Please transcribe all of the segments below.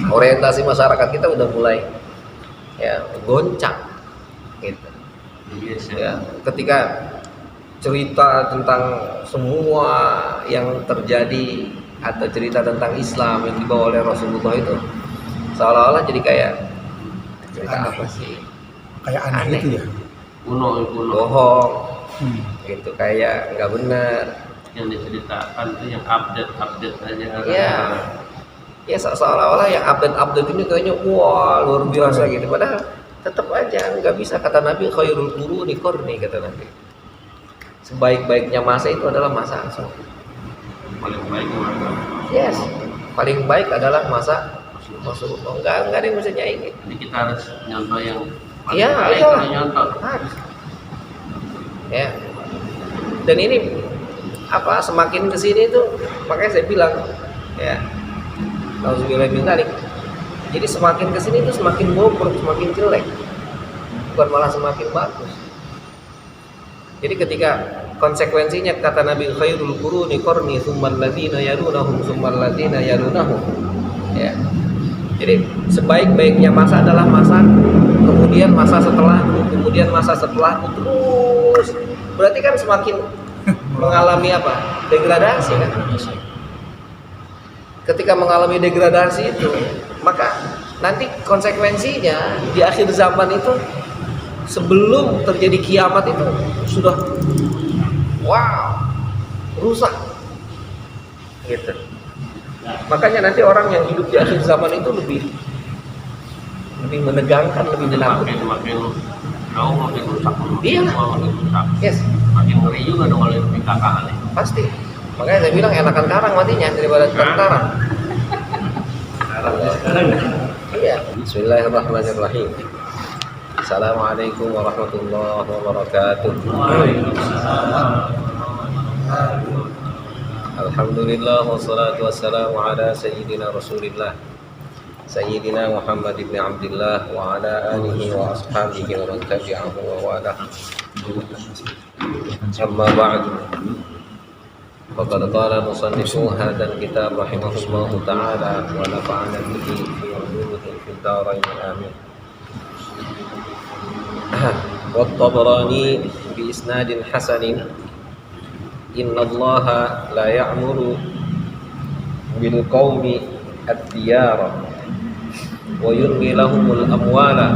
orientasi masyarakat kita udah mulai ya goncang gitu. Ya, ketika cerita tentang semua yang terjadi atau cerita tentang Islam yang dibawa oleh Rasulullah itu seolah-olah jadi kayak cerita apa sih? Kayak aneh gitu ya. Kuno Bohong gitu, kayak nggak benar. yang diceritakan itu yang update aja. Ya, ya seolah-olah yang update ini kayaknya wah luar biasa gitu. Padahal tetap aja nggak bisa. Kata Nabi, khairul quruni qarni, kata Nabi. Sebaik-baiknya masa itu adalah masa Paling baik mana? yes, paling baik adalah masa Rasulullah. Enggak ada yang bisa nyaingin. Jadi kita harus nyontoh yang paling Iya, baik iya. kalau nyontoh. Harus. Ya. Dan ini apa semakin kesini itu makanya saya bilang ya nauzubillah min dzalik. Jadi semakin kesini itu semakin bobrok, semakin jelek, bukan malah semakin bagus. Jadi ketika konsekuensinya kata Nabi khairul quruni qarni tsummal ladzina yalunahum tsummal ladzina yalunahum. Ya. Jadi sebaik-baiknya masa adalah masa, kemudian masa setelahku, kemudian masa setelahku terus. Berarti kan semakin mengalami apa? Degradasi kan? Ketika mengalami degradasi itu, maka nanti konsekuensinya di akhir zaman itu sebelum terjadi kiamat itu sudah wow, rusak. Gitu. Makanya nanti orang yang hidup di akhir zaman itu lebih menegangkan, lebih menakutkan. Makin jauh makin rusak. Iya. Makin rusak. Yes, Makin ngeri juga dong kalau itu kakak nih. pasti. Makanya saya bilang enakan karang matinya daripada karang. Iya. Bismillahirrahmanirrahim. Assalamualaikum warahmatullahi wabarakatuh. Alhamdulillah wassalatu wassalamu ala sayyidina Rasulillah Sayyidina Muhammad ibn Abdullah wa ala alihi wa ashabihi wa man tabi'ahu wa wala. Amma ba'du. Faqad qala musannifu hadzal kitab rahimahullahu ta'ala wa nafa'ana bihi fi ulumihi fid dharain amin. Wa at-Tabarani bi isnadin hasanin inna allaha la ya'muru bil qaumi ad-diyara wa yulmi lahumul amwala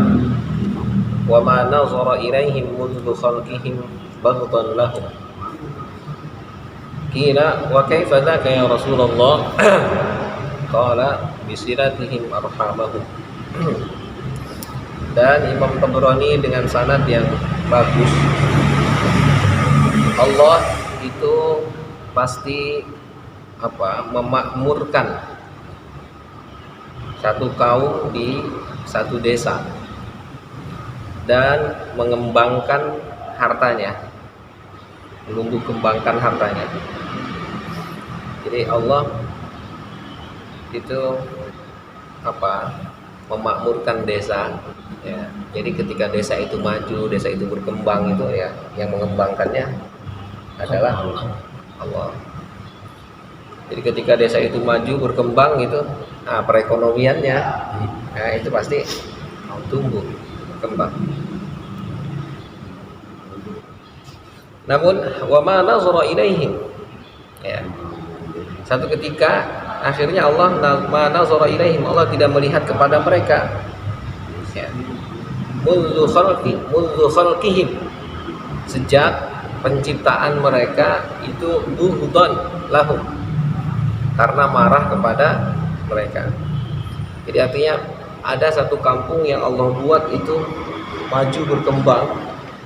wa ma nazara ilaihim mundu khalqihim baghdan lahum. Qila wa kaifa dzaka ya Rasulullah? Qala bisilatihim arhamahum. Dan Imam Tabrani dengan sanad yang bagus, Allah itu pasti memakmurkan satu kaum di satu desa dan mengembangkan hartanya, menumbuh kembangkan hartanya. Jadi Allah itu memakmurkan desa ya. Jadi ketika desa itu maju, desa itu berkembang, itu ya yang mengembangkannya adalah Allah. Jadi ketika desa itu maju berkembang itu, perekonomiannya itu pasti tumbuh berkembang. Namun wa ma nazara ilaihim ya. Satu ketika akhirnya Allah ma nazara ilaihim, Allah tidak melihat kepada mereka ya. Mundu khalqihim, sejak penciptaan mereka itu bughdan lahum, karena marah kepada mereka. Jadi artinya ada satu kampung yang Allah buat itu maju berkembang,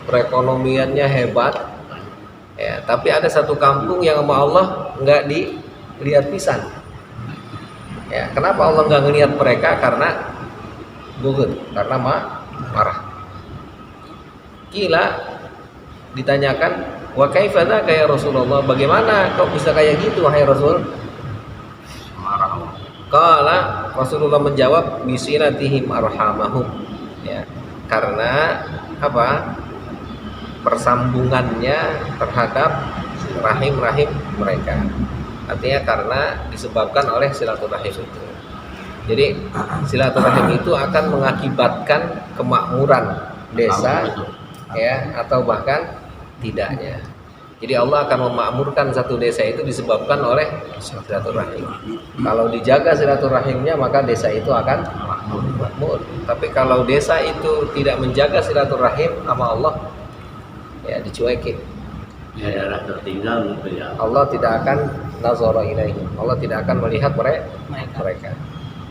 perekonomiannya hebat ya, tapi ada satu kampung yang sama Allah nggak dilihat pisan ya. Kenapa Allah nggak ngelihat mereka? Karena bughd, karena marah. Qila, ditanyakan, wa kaifa dzaka ya Rasulullah, bagaimana kok bisa kayak gitu wahai Rasul? Marah. Qala, Rasulullah menjawab bisilatihim arhamahum ya, karena persambungannya terhadap rahim-rahim mereka. Artinya karena disebabkan oleh silaturahim itu. Jadi silaturahim itu akan mengakibatkan kemakmuran desa, ya, atau bahkan tidaknya. Jadi Allah akan memakmurkan satu desa itu disebabkan oleh silaturahim. Kalau dijaga silaturahimnya maka desa itu akan makmur. Tapi kalau desa itu tidak menjaga silaturahim sama Allah, ya dicuekin. Ya daerah tertinggal gitu ya. Allah tidak akan nazara ilaihim. Allah tidak akan melihat mereka.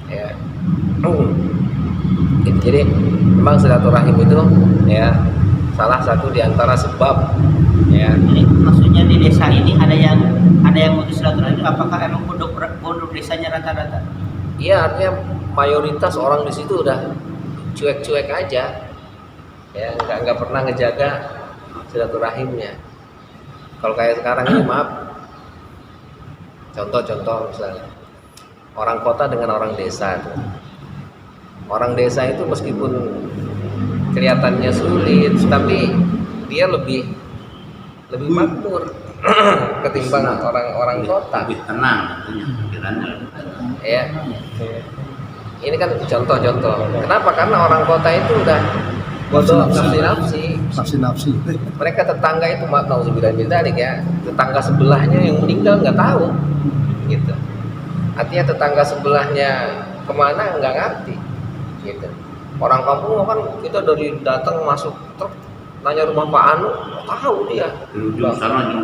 Ya. Gitu. Jadi memang silaturahim itu ya salah satu di antara sebab, ya. Jadi maksudnya di desa ini ada yang putus silaturahim, apakah emang pondok desanya rata-rata? Iya, artinya mayoritas orang di situ udah cuek-cuek aja, ya nggak pernah ngejaga silaturahimnya. Kalau kayak sekarang ini, maaf, contoh misalnya orang kota dengan orang desa tuh. Orang desa itu meskipun kelihatannya sulit, tapi dia lebih makmur ketimbang orang kota. Lebih tenang katanya pikirannya. Ya. Ini kan contoh. Kenapa? Karena orang kota itu udah bodoh nafsi. Mereka tetangga itu, maaf nauzubillah min dzalik ya, tetangga sebelahnya yang meninggal nggak tahu, gitu. Artinya tetangga sebelahnya kemana nggak ngerti, gitu. Orang kampung kan kita dari datang masuk truk nanya rumah Pak Anu, tahu dia. Di ujung sana.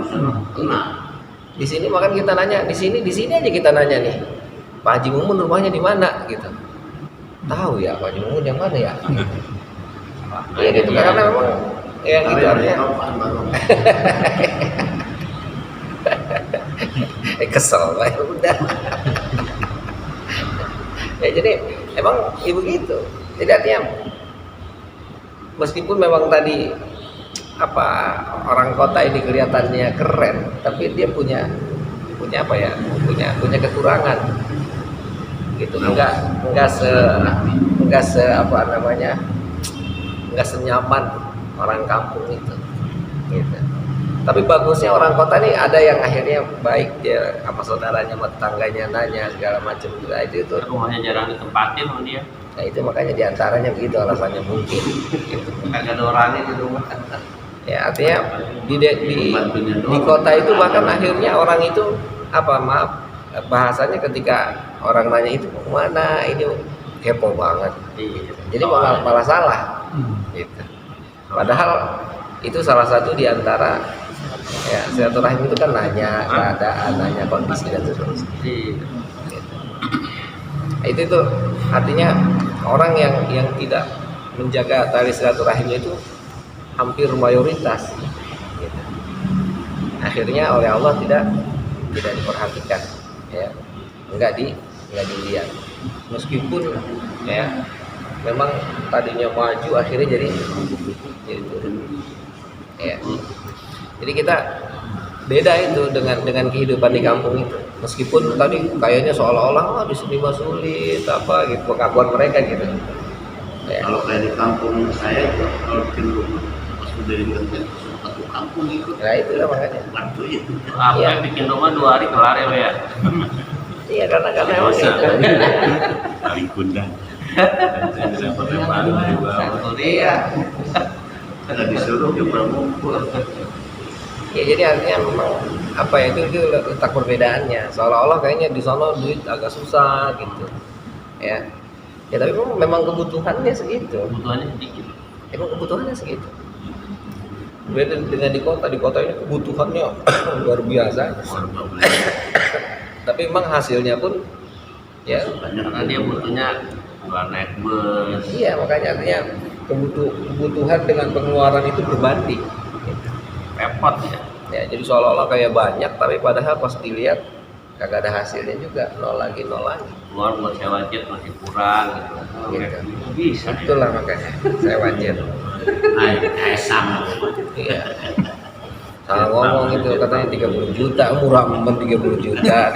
Di sini makan kita nanya, di sini aja kita nanya nih, Pak Haji Mumun rumahnya di mana, gitu. Tahu ya Pak Haji Mumun yang mana ya? Ya gitu, karena memang ya gitu artinya. Kesel lah, udah. Ya jadi emang ibu gitu. Jadi artinya meskipun memang tadi orang kota ini kelihatannya keren, tapi dia punya apa ya? Punya kekurangan. Gitu. Enggak senyaman orang kampung itu. Gitu. Tapi bagusnya orang kota nih ada yang akhirnya baik, dia sama saudaranya, sama tetangganya nanya segala macam juga itu. Rumahnya jarang ditempatin sama dia. Nah itu makanya diantaranya begitu alasannya mungkin. Gitu. Kagak ada orangnya di rumah. Ya artinya di kota itu bahkan akhirnya orang itu bahasanya ketika orang nanya itu kemana, ini kepo banget. Jadi malah salah. Gitu. Padahal itu salah satu di antara ya silaturahim itu kan nanya keadaan, nanya kondisi dan seterusnya. Gitu. Itu tuh artinya orang yang tidak menjaga tali silaturahimnya itu hampir mayoritas. Gitu. Akhirnya oleh Allah tidak diperhatikan, ya, nggak dilihat. Meskipun ya memang tadinya maju akhirnya jadi turun. Ya. Jadi kita beda itu dengan kehidupan di kampung itu. Meskipun tadi kayaknya seolah-olah di sini mah sulit apa gitu pengakuan mereka gitu. Ya. Kalau kayak di kampung saya itu kalau bikin rumah pas udah dibikin satu kampung itu. Nah itulah makanya. Waktu itu. Apa Iya. bikin rumah 2 hari kelar ya? Iya karena emang gitu. Paling kundang. Dan saya dapat lemparan dari bawah. Iya. Nggak disuruh juga ngumpul. Ya jadi artinya memang apa ya itu letak perbedaannya. Seolah-olah kayaknya di sana duit agak susah gitu. Ya. Ya tapi memang kebutuhannya segitu. Kebutuhannya sedikit. Emang kebutuhannya segitu. Beda dengan di kota ini kebutuhannya luar biasa. Tapi memang hasilnya pun ya Karena dia butuhnya bukan naik bus. iya makanya artinya kebutuhan dengan pengeluaran itu berbanding. Repot ya. Ya jadi seolah-olah kayak banyak tapi padahal pas dilihat kagak ada hasilnya juga, nol lagi. Keluar buat sewa jet masih kurang gitu. Gitu. Bisa. Itulah makanya saya wajar. Sama. Iya. Salah ngomong itu katanya 30 juta, murah memang 30 juta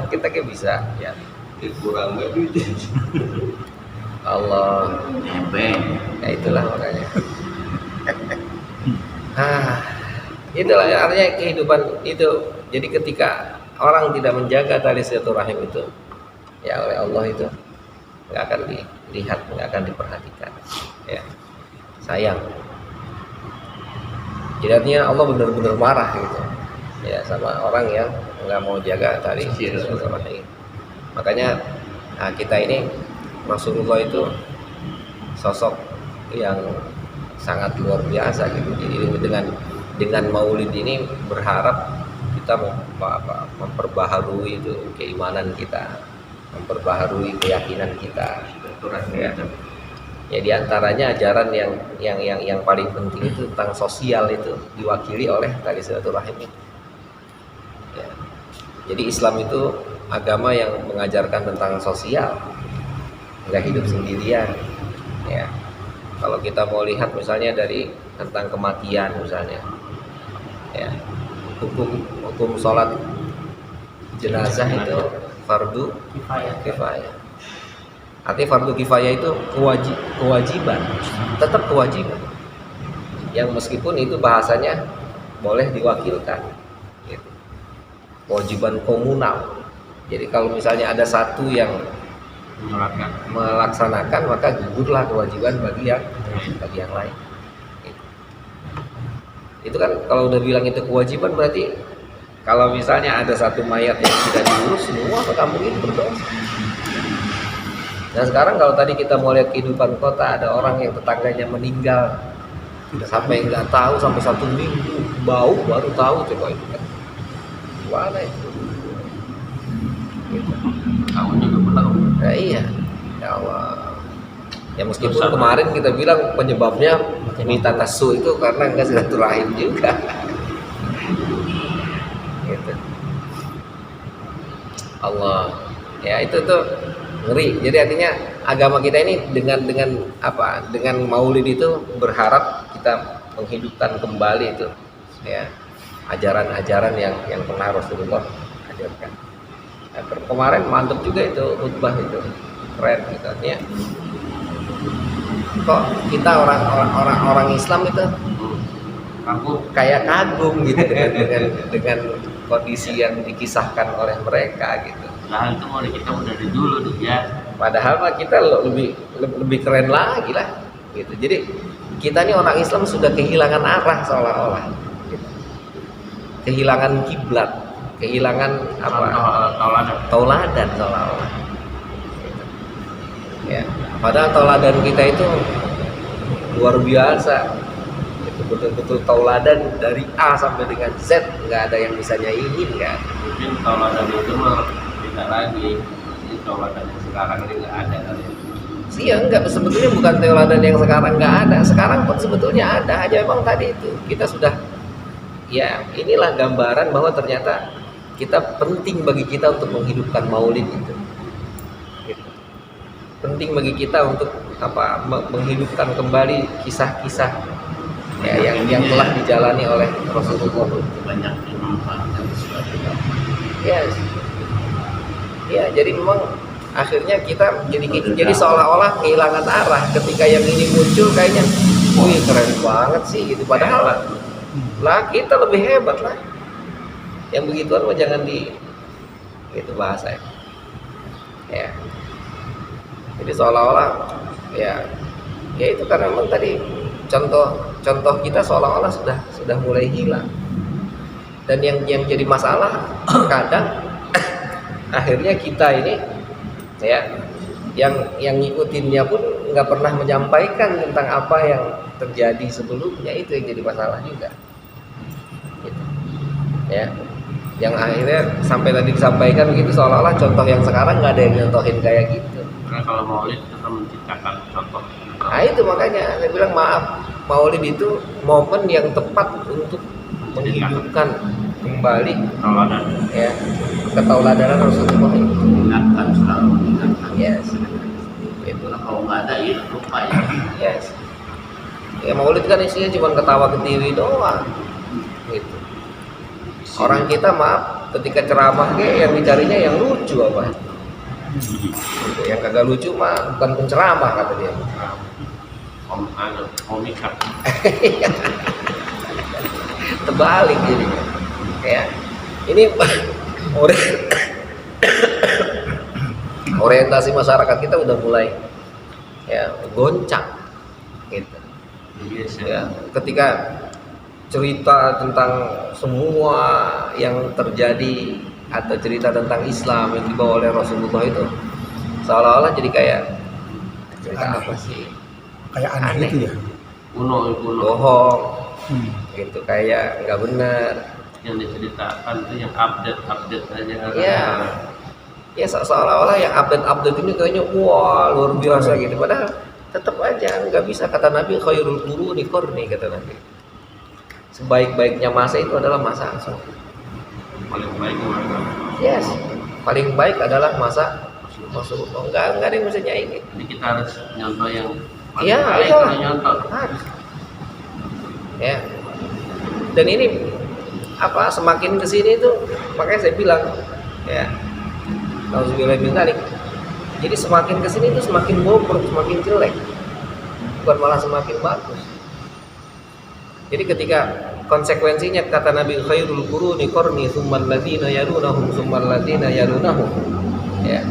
kita kayak bisa ya. Kurang nggak duit. Allah. Nebeng. Ya itulah makanya. Itulah ya, artinya kehidupan itu. Jadi ketika orang tidak menjaga tali silaturahim itu, ya oleh Allah itu nggak akan dilihat, nggak akan diperhatikan. Ya, sayang. Jadi artinya Allah benar-benar marah gitu, ya sama orang yang nggak mau jaga tadi silaturahim. Makanya kita ini Rasulullah itu sosok yang sangat luar biasa gitu. Jadi dengan Maulid ini berharap kita memperbaharui itu keimanan kita, memperbaharui keyakinan kita. Ya. Ya diantaranya ajaran yang paling penting itu tentang sosial itu diwakili oleh tali silaturahim itu. Ya. Jadi Islam itu agama yang mengajarkan tentang sosial, nggak hidup sendirian. Ya. Kalau kita mau lihat misalnya dari tentang kematian misalnya, ya hukum sholat jenazah itu fardu kifayah. Artinya fardu kifayah itu kewajiban, tetap kewajiban. Yang meskipun itu bahasanya boleh diwakilkan, gitu. Kewajiban komunal. Jadi kalau misalnya ada satu yang melaksanakan, maka gugurlah kewajiban bagi yang lain. Gitu. Itu kan kalau udah bilang itu kewajiban berarti kalau misalnya ada satu mayat yang tidak diurus, semua kampung itu berdosa. Nah sekarang kalau tadi kita mau lihat kehidupan kota, ada orang yang tetangganya meninggal sampai nggak tahu sampai 1 minggu bau baru tahu, coba itu kan gimana itu gitu. Tahu juga belum. Nah, iya ya Allah ya, meskipun kemarin kita bilang penyebabnya minta tasu itu karena nggak silaturahim juga gitu. Allah ya, itu tuh ngeri. Jadi artinya agama kita ini dengan Maulid itu berharap kita menghidupkan kembali itu ya ajaran-ajaran yang pernah Rasulullah ajarkan. Nah, kemarin mantap juga itu khutbah itu, keren gitu. Artinya kok kita orang Islam itu kayak kagum gitu dengan kondisi yang dikisahkan oleh mereka gitu. Nah itu mau kita udah dari dulu tuh ya. Padahal mah kita lebih keren lagi lah gitu. Jadi kita nih orang Islam sudah kehilangan arah seolah-olah gitu. Kehilangan kiblat, kehilangan tauladan seolah-olah gitu. Ya, padahal tauladan kita itu luar biasa itu, betul-betul tauladan dari A sampai dengan Z, nggak ada yang bisa nyaingin kan. Mungkin tauladan itu mah tidak lagi, ini tauladan yang sekarang ini nggak ada kali. Iya enggak, sebetulnya bukan tauladan yang sekarang nggak ada, sekarang pun sebetulnya ada, hanya memang tadi itu kita sudah ya inilah gambaran bahwa ternyata kita penting bagi kita untuk menghidupkan Maulid itu gitu. Penting bagi kita untuk menghidupkan kembali kisah-kisah ya yang telah dijalani oleh Rasulullah. Banyak dimanfaatkan sesuatu. Yes. Ya, jadi memang akhirnya kita jadi seolah-olah kehilangan arah ketika yang ini muncul kayaknya, wih keren banget sih gitu. Padahal lah kita lebih hebat lah. Yang begituan mah jangan gitu bahasa ya. Jadi seolah-olah ya itu karena memang tadi contoh kita seolah-olah sudah mulai hilang. Dan yang jadi masalah kadang akhirnya kita ini ya yang ngikutinnya pun nggak pernah menyampaikan tentang apa yang terjadi sebelumnya, itu yang jadi masalah juga gitu. Ya yang akhirnya sampai tadi disampaikan begitu seolah-olah contoh yang sekarang nggak ada yang nyontohin kayak gitu. Karena kalau Maulid kita menciptakan contoh. Nah itu makanya saya bilang maaf, Maulid itu momen yang tepat untuk menghidupkan kembali Tauladan. ya ketauladanan Rasulullah itu. Ingatkan, selalu ingatkan. Yes. Itu. Nah, kalau nggak ada ya lupa ya. Yes. Ya Maulid kan isinya cuma ketawa ketiwi doang. Gitu. Orang kita maaf ketika ceramah yang dicarinya yang lucu apa? Gitu. Yang kagak lucu mah bukan penceramah kata dia. Komika. Terbalik jadinya. orientasi masyarakat kita udah mulai ya goncang gitu. Yes, Ya, ketika cerita tentang semua yang terjadi atau cerita tentang Islam yang dibawa oleh Rasulullah itu seolah-olah jadi kayak cerita apa sih? Kayak aneh Aneh. gitu ya. kuno Bohong Hmm. gitu, kayak nggak benar. yang diceritakan itu yang update aja. Ya, ya seolah-olah yang update ini kayaknya wah luar biasa gitu. Padahal tetap aja nggak bisa, kata Nabi khairul quruni qarni, kata Nabi. Sebaik-baiknya masa itu adalah masa Paling baik mana? yes, paling baik adalah masa Rasulullah. Enggak ada yang bisa nyaingin. Jadi kita harus nyontoh yang paling Iya, baik iya. kalau nyontoh. Harus. Ya. Dan ini apa, semakin kesini tuh makanya saya bilang ya, nauzubillah min dzalik. Jadi semakin kesini tuh semakin bobrok, semakin jelek, bukan malah semakin bagus. Jadi ketika konsekuensinya kata Nabi khairul quruni qarni tsummal ladzina yalunahum tsummal ladzina yalunahum. Ya.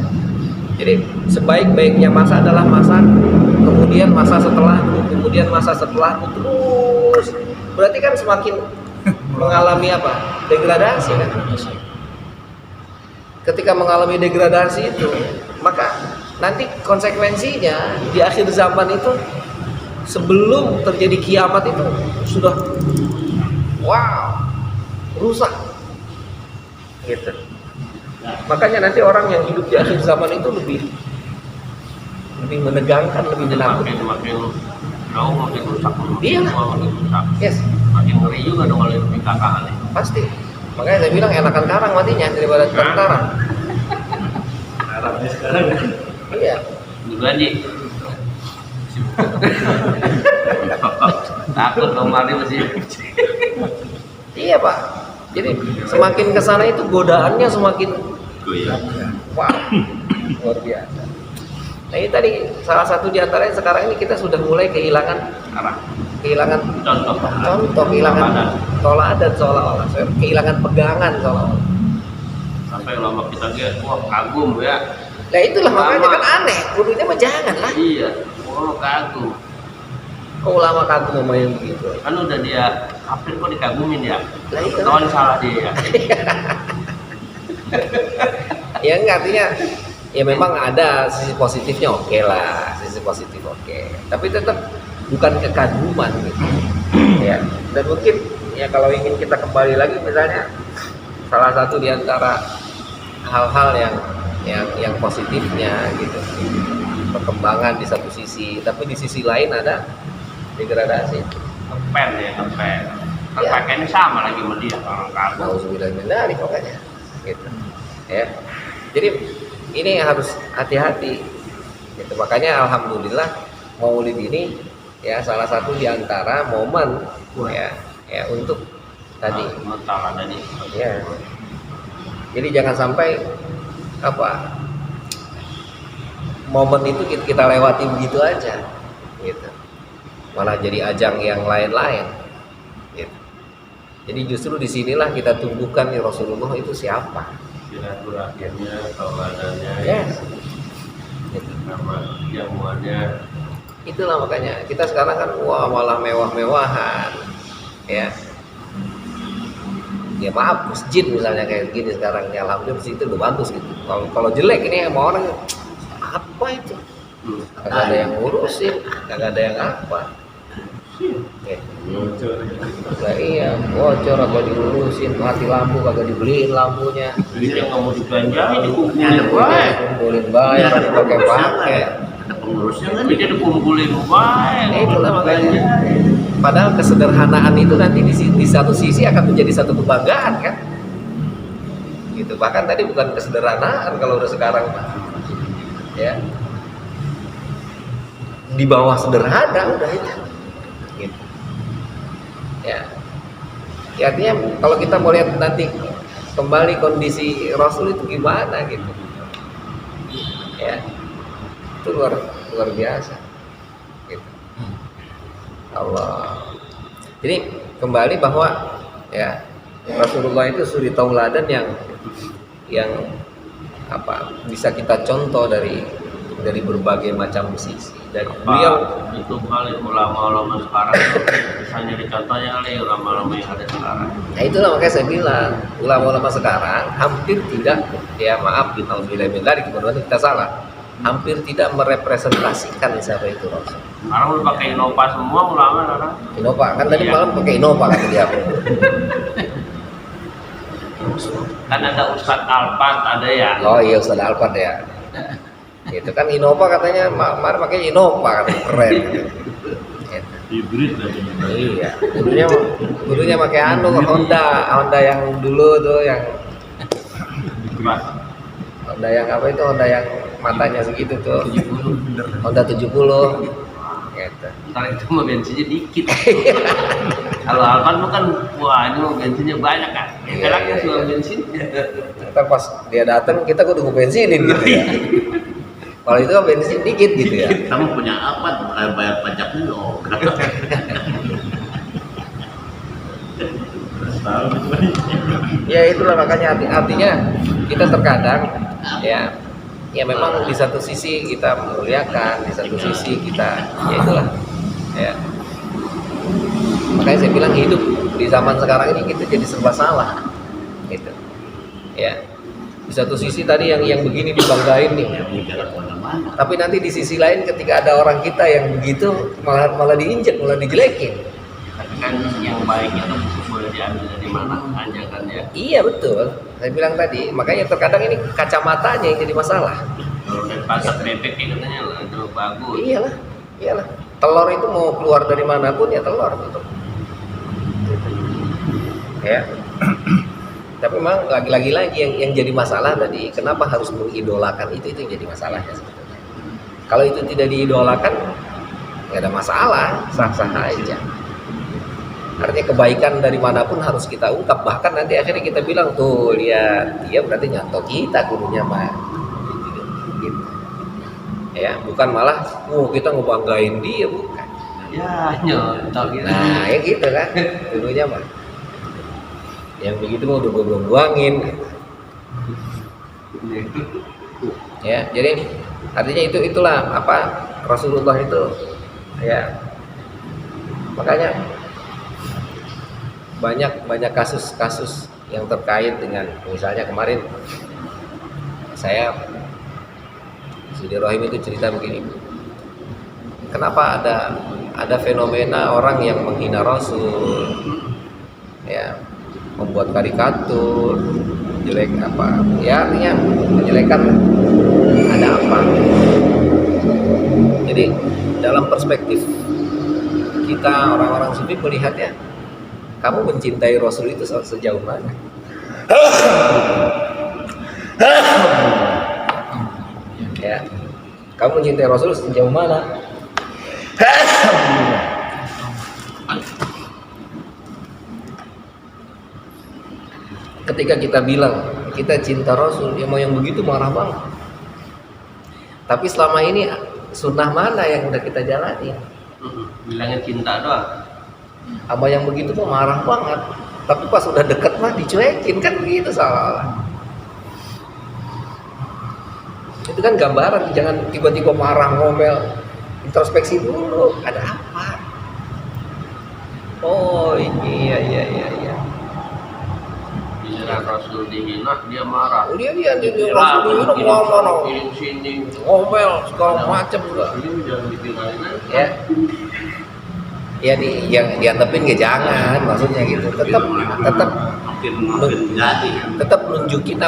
Jadi sebaik-baiknya masa adalah masa, kemudian masa setelahku, kemudian masa setelahku, terus. Berarti kan semakin mengalami apa? Degradasi kan? Ketika mengalami degradasi itu, maka nanti konsekuensinya di akhir zaman itu, sebelum terjadi kiamat itu sudah wow, rusak gitu. Makanya nanti orang yang hidup di akhir zaman itu lebih menegangkan, lebih menakutkan. Makin jauh makin rusak. Iya. Makin rusak. Yes, Makin ngeri juga dong kalau itu KKN nih. pasti. Makanya saya bilang enakan karang matinya daripada tentara. Arabnya sekarang Iya. Juga nih. Takut dong mari masih. Iya Pak. Jadi semakin kesana itu godaannya semakin wah, luar biasa. Nah ini tadi salah satu diantaranya sekarang ini kita sudah mulai kehilangan Arah. contoh, Contoh. kehilangan toladan seolah-olah, kehilangan pegangan seolah-olah. Sampai lama kita lihat, wah kagum ya. Nah itulah makanya Lama. kan aneh, kudunya mah jangan lah. Iya, wah kagum. Kok ulama kagum sama yang begitu? Kan udah dia kafir kok dikagumin ya. Lah iya. Kawan salah dia ya. Ya enggak, artinya ya memang ada sisi positifnya, oke lah, sisi positif oke. Tapi tetap bukan kekaguman gitu. Ya, dan mungkin ya kalau ingin kita kembali lagi misalnya salah satu di antara hal-hal yang positifnya gitu. Perkembangan di satu sisi, tapi di sisi lain ada degradasi. Ngepen ya, ngepen. Kan Ya. pakaiannya sama lagi sama dia, orang kagum. Nauzubillah min dzalik makanya gitu. Ya. Jadi ini harus hati-hati. Gitu. Makanya alhamdulillah Maulid ini ya salah satu di antara momen ya untuk tadi Mentala tadi. ya. Jadi jangan sampai apa momen itu kita lewati begitu aja gitu. Malah jadi ajang yang lain-lain gitu. Jadi justru disinilah kita tumbuhkan nih Rasulullah itu siapa. Silaturahimnya, tauladannya, Yes. Gitu. nama jamuannya. Itulah makanya kita sekarang kan wah malah mewah-mewahan ya. Ya maaf, masjid misalnya kayak gini sekarang ya alhamdulillah masjid itu udah bagus gitu. Kalau jelek ini sama orang apa itu? Kagak ada yang ngurusin, kagak ada yang apa. Ya. Lah iya, bocor apa diurusin, mati lampu kagak dibeliin lampunya. Duitnya nggak mau dibelanjain, dikumpulin Ada baik. Kumpulin bayar pakai-pakai. ada pengurusnya kan. Duitnya dikumpulin baik. Nah, itulah makanya. Padahal kesederhanaan itu nanti di satu sisi akan menjadi satu kebanggaan kan. Gitu. Bahkan tadi bukan kesederhanaan kalau udah sekarang Pak. Ya. Di bawah sederhana udah itu. Gitu. Ya. Ya, artinya kalau kita mau lihat nanti kembali kondisi Rasul itu gimana gitu. Ya. Itu luar biasa. Gitu. Allah. Jadi kembali bahwa ya Rasulullah itu suri tauladan yang bisa kita contoh dari berbagai macam sisi. Dan beliau itu kali ulama-ulama sekarang itu bisa jadi contohnya kali ulama-ulama yang ada sekarang. Nah itulah makanya saya bilang ulama-ulama sekarang hampir tidak, ya maaf kita dari kemudian kita salah, hampir tidak merepresentasikan siapa itu Rasul. Sekarang udah pakai Innova semua ulama sekarang. Innova kan tadi Iya. malam pakai Innova kata dia. Kan ada Ustadz Alfat ada ya. Oh iya Ustaz Alfat ya. Itu kan Innova katanya, Mar pakai Innova kan keren. Gitu. Hibrid lagi. Iya, dulunya pakai Honda yang dulu tuh yang Honda yang apa itu, Honda yang matanya segitu tuh. Honda 70. Gitu. Ntar itu mah bensinnya dikit. Kalau Alfat mah kan, wah ini mah bensinnya banyak kan. Iya, Enaknya iya, soal iya. bensin. Ntar pas dia datang kita kudu bensinin gitu ya. Kalau itu kan bensin dikit gitu ya. Kita mau punya apa? Bayar pajaknya loh. Ya itulah makanya artinya kita terkadang ya memang di satu sisi kita memuliakan, di satu sisi kita ya itulah ya. Makanya saya bilang hidup di zaman sekarang ini kita jadi serba salah gitu. Ya. Di satu sisi tadi yang begini dibanggain nih. Jalan kemana-mana. Tapi nanti di sisi lain ketika ada orang kita yang begitu malah diinjek, malah dijelekin. Tapi kan yang baik itu boleh diambil dari mana aja kan ya. Iya betul. Saya bilang tadi, makanya terkadang ini kacamatanya yang jadi masalah. Kalau dari pasar bebek ya katanya lah itu bagus. Iyalah. Telur itu mau keluar dari manapun ya telur betul. Ya. Tapi memang lagi-lagi yang jadi masalah tadi, kenapa harus mengidolakan itu yang jadi masalahnya sebetulnya. Kalau itu tidak diidolakan, nggak ada masalah, sah-sah aja. Artinya kebaikan dari manapun harus kita ungkap, bahkan nanti akhirnya kita bilang tuh lihat dia berarti nyontoh kita gurunya mah. Gitu. Ya, bukan malah, kita ngebanggain dia bukan. Ya nyontok gitu. Nah, ya gitu kan, gurunya mah. Yang begitu mah udah gue buang-buangin gitu. Ya, jadi artinya itulah apa Rasulullah itu ya. Makanya banyak kasus-kasus yang terkait dengan misalnya kemarin saya Sidi Rohim itu cerita begini. Kenapa ada fenomena orang yang menghina Rasul ya, membuat karikatur jelek apa ya, artinya menjelekan ada apa. Jadi dalam perspektif kita orang-orang sufi melihatnya, kamu mencintai Rasul itu sejauh mana? Ya, kamu mencintai Rasul sejauh mana? Ketika kita bilang kita cinta Rasul, ya mau yang begitu marah banget. Tapi selama ini sunnah mana yang udah kita jalani? Bilangnya cinta doang. Sama yang begitu tuh marah banget. Tapi pas udah deket mah dicuekin kan begitu salah. Itu kan gambaran, jangan tiba-tiba marah ngomel. Introspeksi dulu, ada apa? Oh ini ya. Bila Rasul dihina dia marah. Dia Rasul itu ngomong, Sini. ngomel segala macam juga. Ini jangan ditinggalin aja. Ya. Ya yang diantepin ya jangan, maksudnya gitu. Tetap makin jadi tetap nunjukin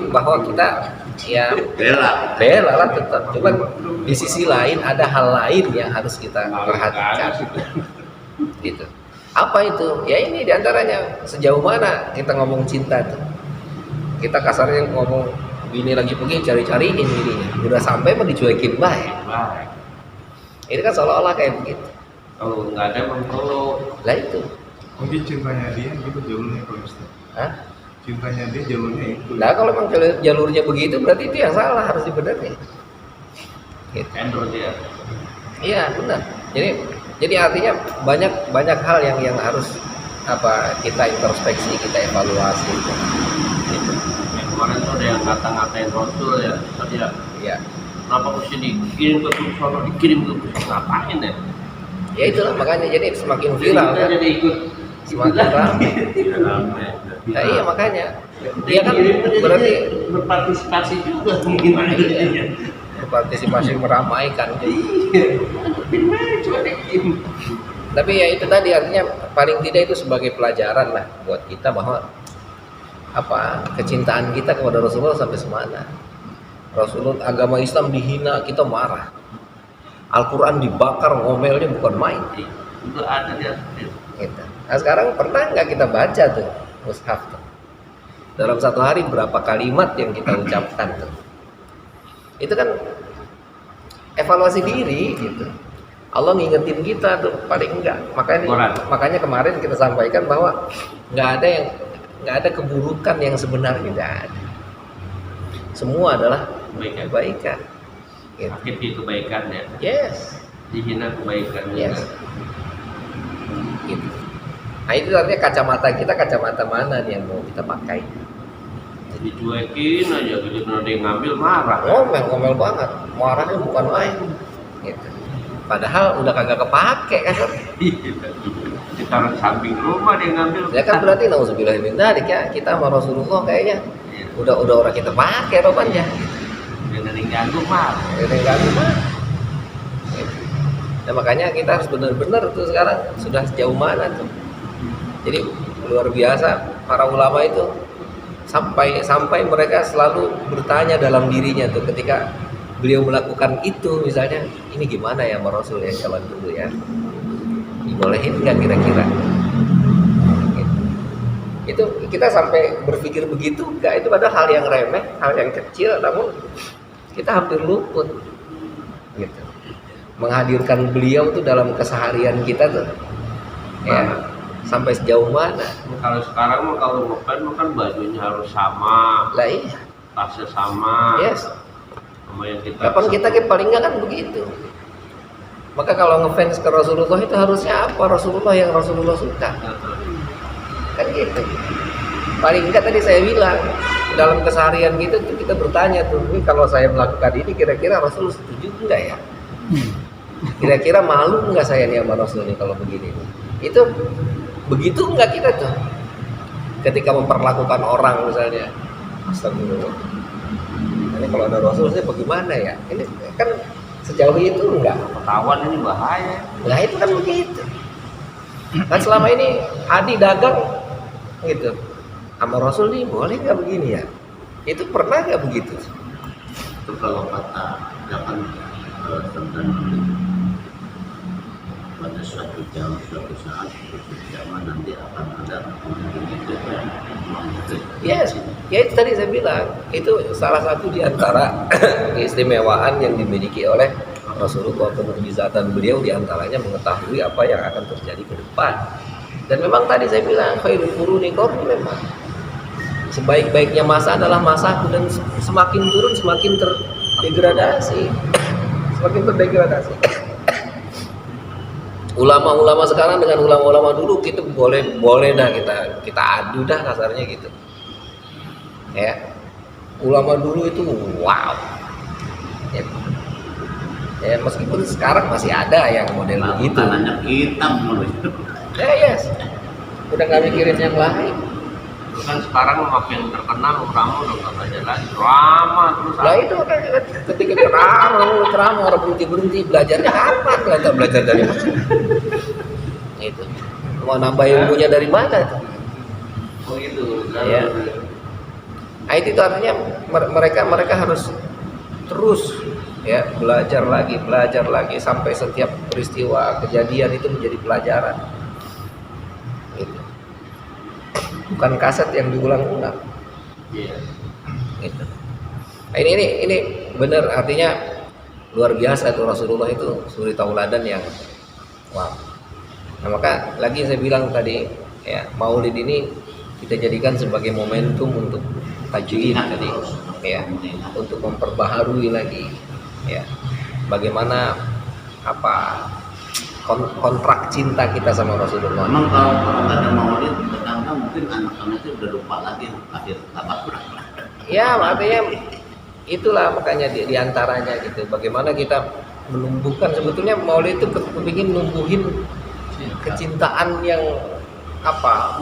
bahwa kita ya bela lah tetap. Cuman di sisi lain ada hal lain yang harus kita perhatikan. Gitu. Apa itu? Ya ini diantaranya sejauh mana kita ngomong cinta tuh. Kita kasarnya ngomong bini lagi pergi cari-cariin bininya. Udah sampai mau dicuekin baik. Baik. Ini kan seolah-olah kayak begitu. Kalau nggak ada emang kalau Lah itu. Mungkin cintanya dia gitu jalurnya Pak Ustaz. Hah? Cintanya dia jalurnya itu. Nah kalau memang jalurnya begitu berarti itu yang salah, harus dibenerin. Gitu. endor dia. Iya benar. Jadi artinya banyak hal yang harus kita introspeksi, kita evaluasi. Gitu. Kemarin tuh ada yang ngata-ngatain Rasul ya, tadi ya. Ya, Kenapa mesti dikirim ke Sono, dikirim ke ngapain ya? ya itulah makanya jadi semakin viral Kita kan, jadi ikut semakin ramai. Tidak ramai. Nah, iya makanya dia kan berarti berpartisipasi juga gimana jadinya? berpartisipasi meramaikan. Iya. Gimana cuma dikirim. Tapi ya itu tadi artinya paling tidak itu sebagai pelajaran lah buat kita bahwa apa kecintaan kita kepada Rasulullah sampai semana. Rasulullah agama Islam dihina kita marah. Al-Quran dibakar ngomelnya bukan main. Itu ada di atas. Gitu. Nah sekarang pernah nggak kita baca tuh mushaf tuh? Dalam satu hari berapa kalimat yang kita ucapkan tuh? Itu kan evaluasi diri gitu. Allah ngingetin kita tuh paling enggak. Makanya kemarin kita sampaikan bahwa nggak ada keburukan yang sebenarnya tidak ada. Semua adalah kebaikan. Gitu. Sakit di kebaikan ya. Yes. Dihina kebaikan Yes. juga. Gitu. Nah itu artinya kacamata mana nih yang mau kita pakai? Dicuekin aja gitu, ada yang ngambil marah. Ngomel banget, marahnya bukan main. Gitu. Padahal udah kagak kepake kan? Ditaruh samping rumah dia ngambil. Ya kan berarti nauzubillah min dzalik ya kita sama Rasulullah kayaknya udah orang kita pakai robannya. Jangan diganggu marah. Ini ganggu mah. Nah makanya kita harus benar-benar tuh sekarang sudah sejauh mana tuh. Jadi luar biasa para ulama itu sampai mereka selalu bertanya dalam dirinya tuh ketika beliau melakukan itu misalnya ini gimana ya sama Rasul yang zaman dulu ya dibolehin nggak kira-kira gitu. Itu kita sampai berpikir begitu nggak itu padahal hal yang remeh hal yang kecil namun kita hampir luput gitu menghadirkan beliau tuh dalam keseharian kita tuh ya sampai sejauh mana. Kalau sekarang mah kalau ngefans mah kan bajunya harus sama, Lah iya. tasnya sama. Yes. Sama yang kita. Kapan kita paling nggak kan begitu. Maka kalau ngefans ke Rasulullah itu harusnya apa? Rasulullah yang Rasulullah suka. Kan gitu. Paling enggak tadi saya bilang dalam keseharian gitu kita bertanya tuh, ini kalau saya melakukan ini kira-kira Rasul setuju enggak ya? Kira-kira malu enggak saya nih sama Rasul ini kalau begini? Itu begitu enggak kita tuh? Ketika memperlakukan orang misalnya, astagfirullah. Ini kalau ada Rasul saya bagaimana ya? Ini kan sejauh itu enggak. Ketahuan ini bahaya. Nah itu kan begitu. Kan selama ini Adi dagang gitu. Sama Rasul nih boleh nggak begini ya? Itu pernah nggak begitu? Itu kalau kata jangan tentang pada suatu jam, suatu saat, suatu zaman nanti akan ada Yes, ya itu tadi saya bilang itu salah satu di antara keistimewaan yang dimiliki oleh Rasulullah, pemujizatan beliau diantaranya mengetahui apa yang akan terjadi ke depan. Dan memang tadi saya bilang khairul quruni qarni memang sebaik-baiknya masa adalah masaku dan semakin turun semakin terdegradasi. Semakin terdegradasi. Ulama-ulama sekarang dengan ulama-ulama dulu kita boleh dah kita adu dah kasarnya gitu. Ya. Ulama dulu itu wow. Ya, meskipun sekarang masih ada yang model begitu. Tanahnya hitam mulai. Yes. Udah nggak mikirin yang lain. Kan sekarang makin terkenal ulama udah nggak belajar lagi drama terus. Lah itu kan ketika ceramah orang berhenti belajarnya apa? Belajar dari mana? Itu mau nambah ilmunya dari mana? Oh gitu. Ya. Nah, itu artinya mereka harus terus ya belajar lagi sampai setiap peristiwa kejadian itu menjadi pelajaran. Gitu. Bukan kaset yang diulang-ulang. Iya. Gitu. Nah, ini benar artinya luar biasa tuh Rasulullah itu suri tauladan yang wow. Nah, maka lagi saya bilang tadi ya Maulid ini kita jadikan sebagai momentum untuk tajdid tadi ya untuk memperbaharui lagi ya bagaimana apa kontrak cinta kita sama Rasulullah. Memang kalau ada Maulid tetangga mungkin anak-anaknya udah lupa lagi akhir kata Ya artinya itulah makanya di antaranya gitu. Bagaimana kita menumbuhkan sebetulnya Maulid itu kepingin numbuhin kecintaan yang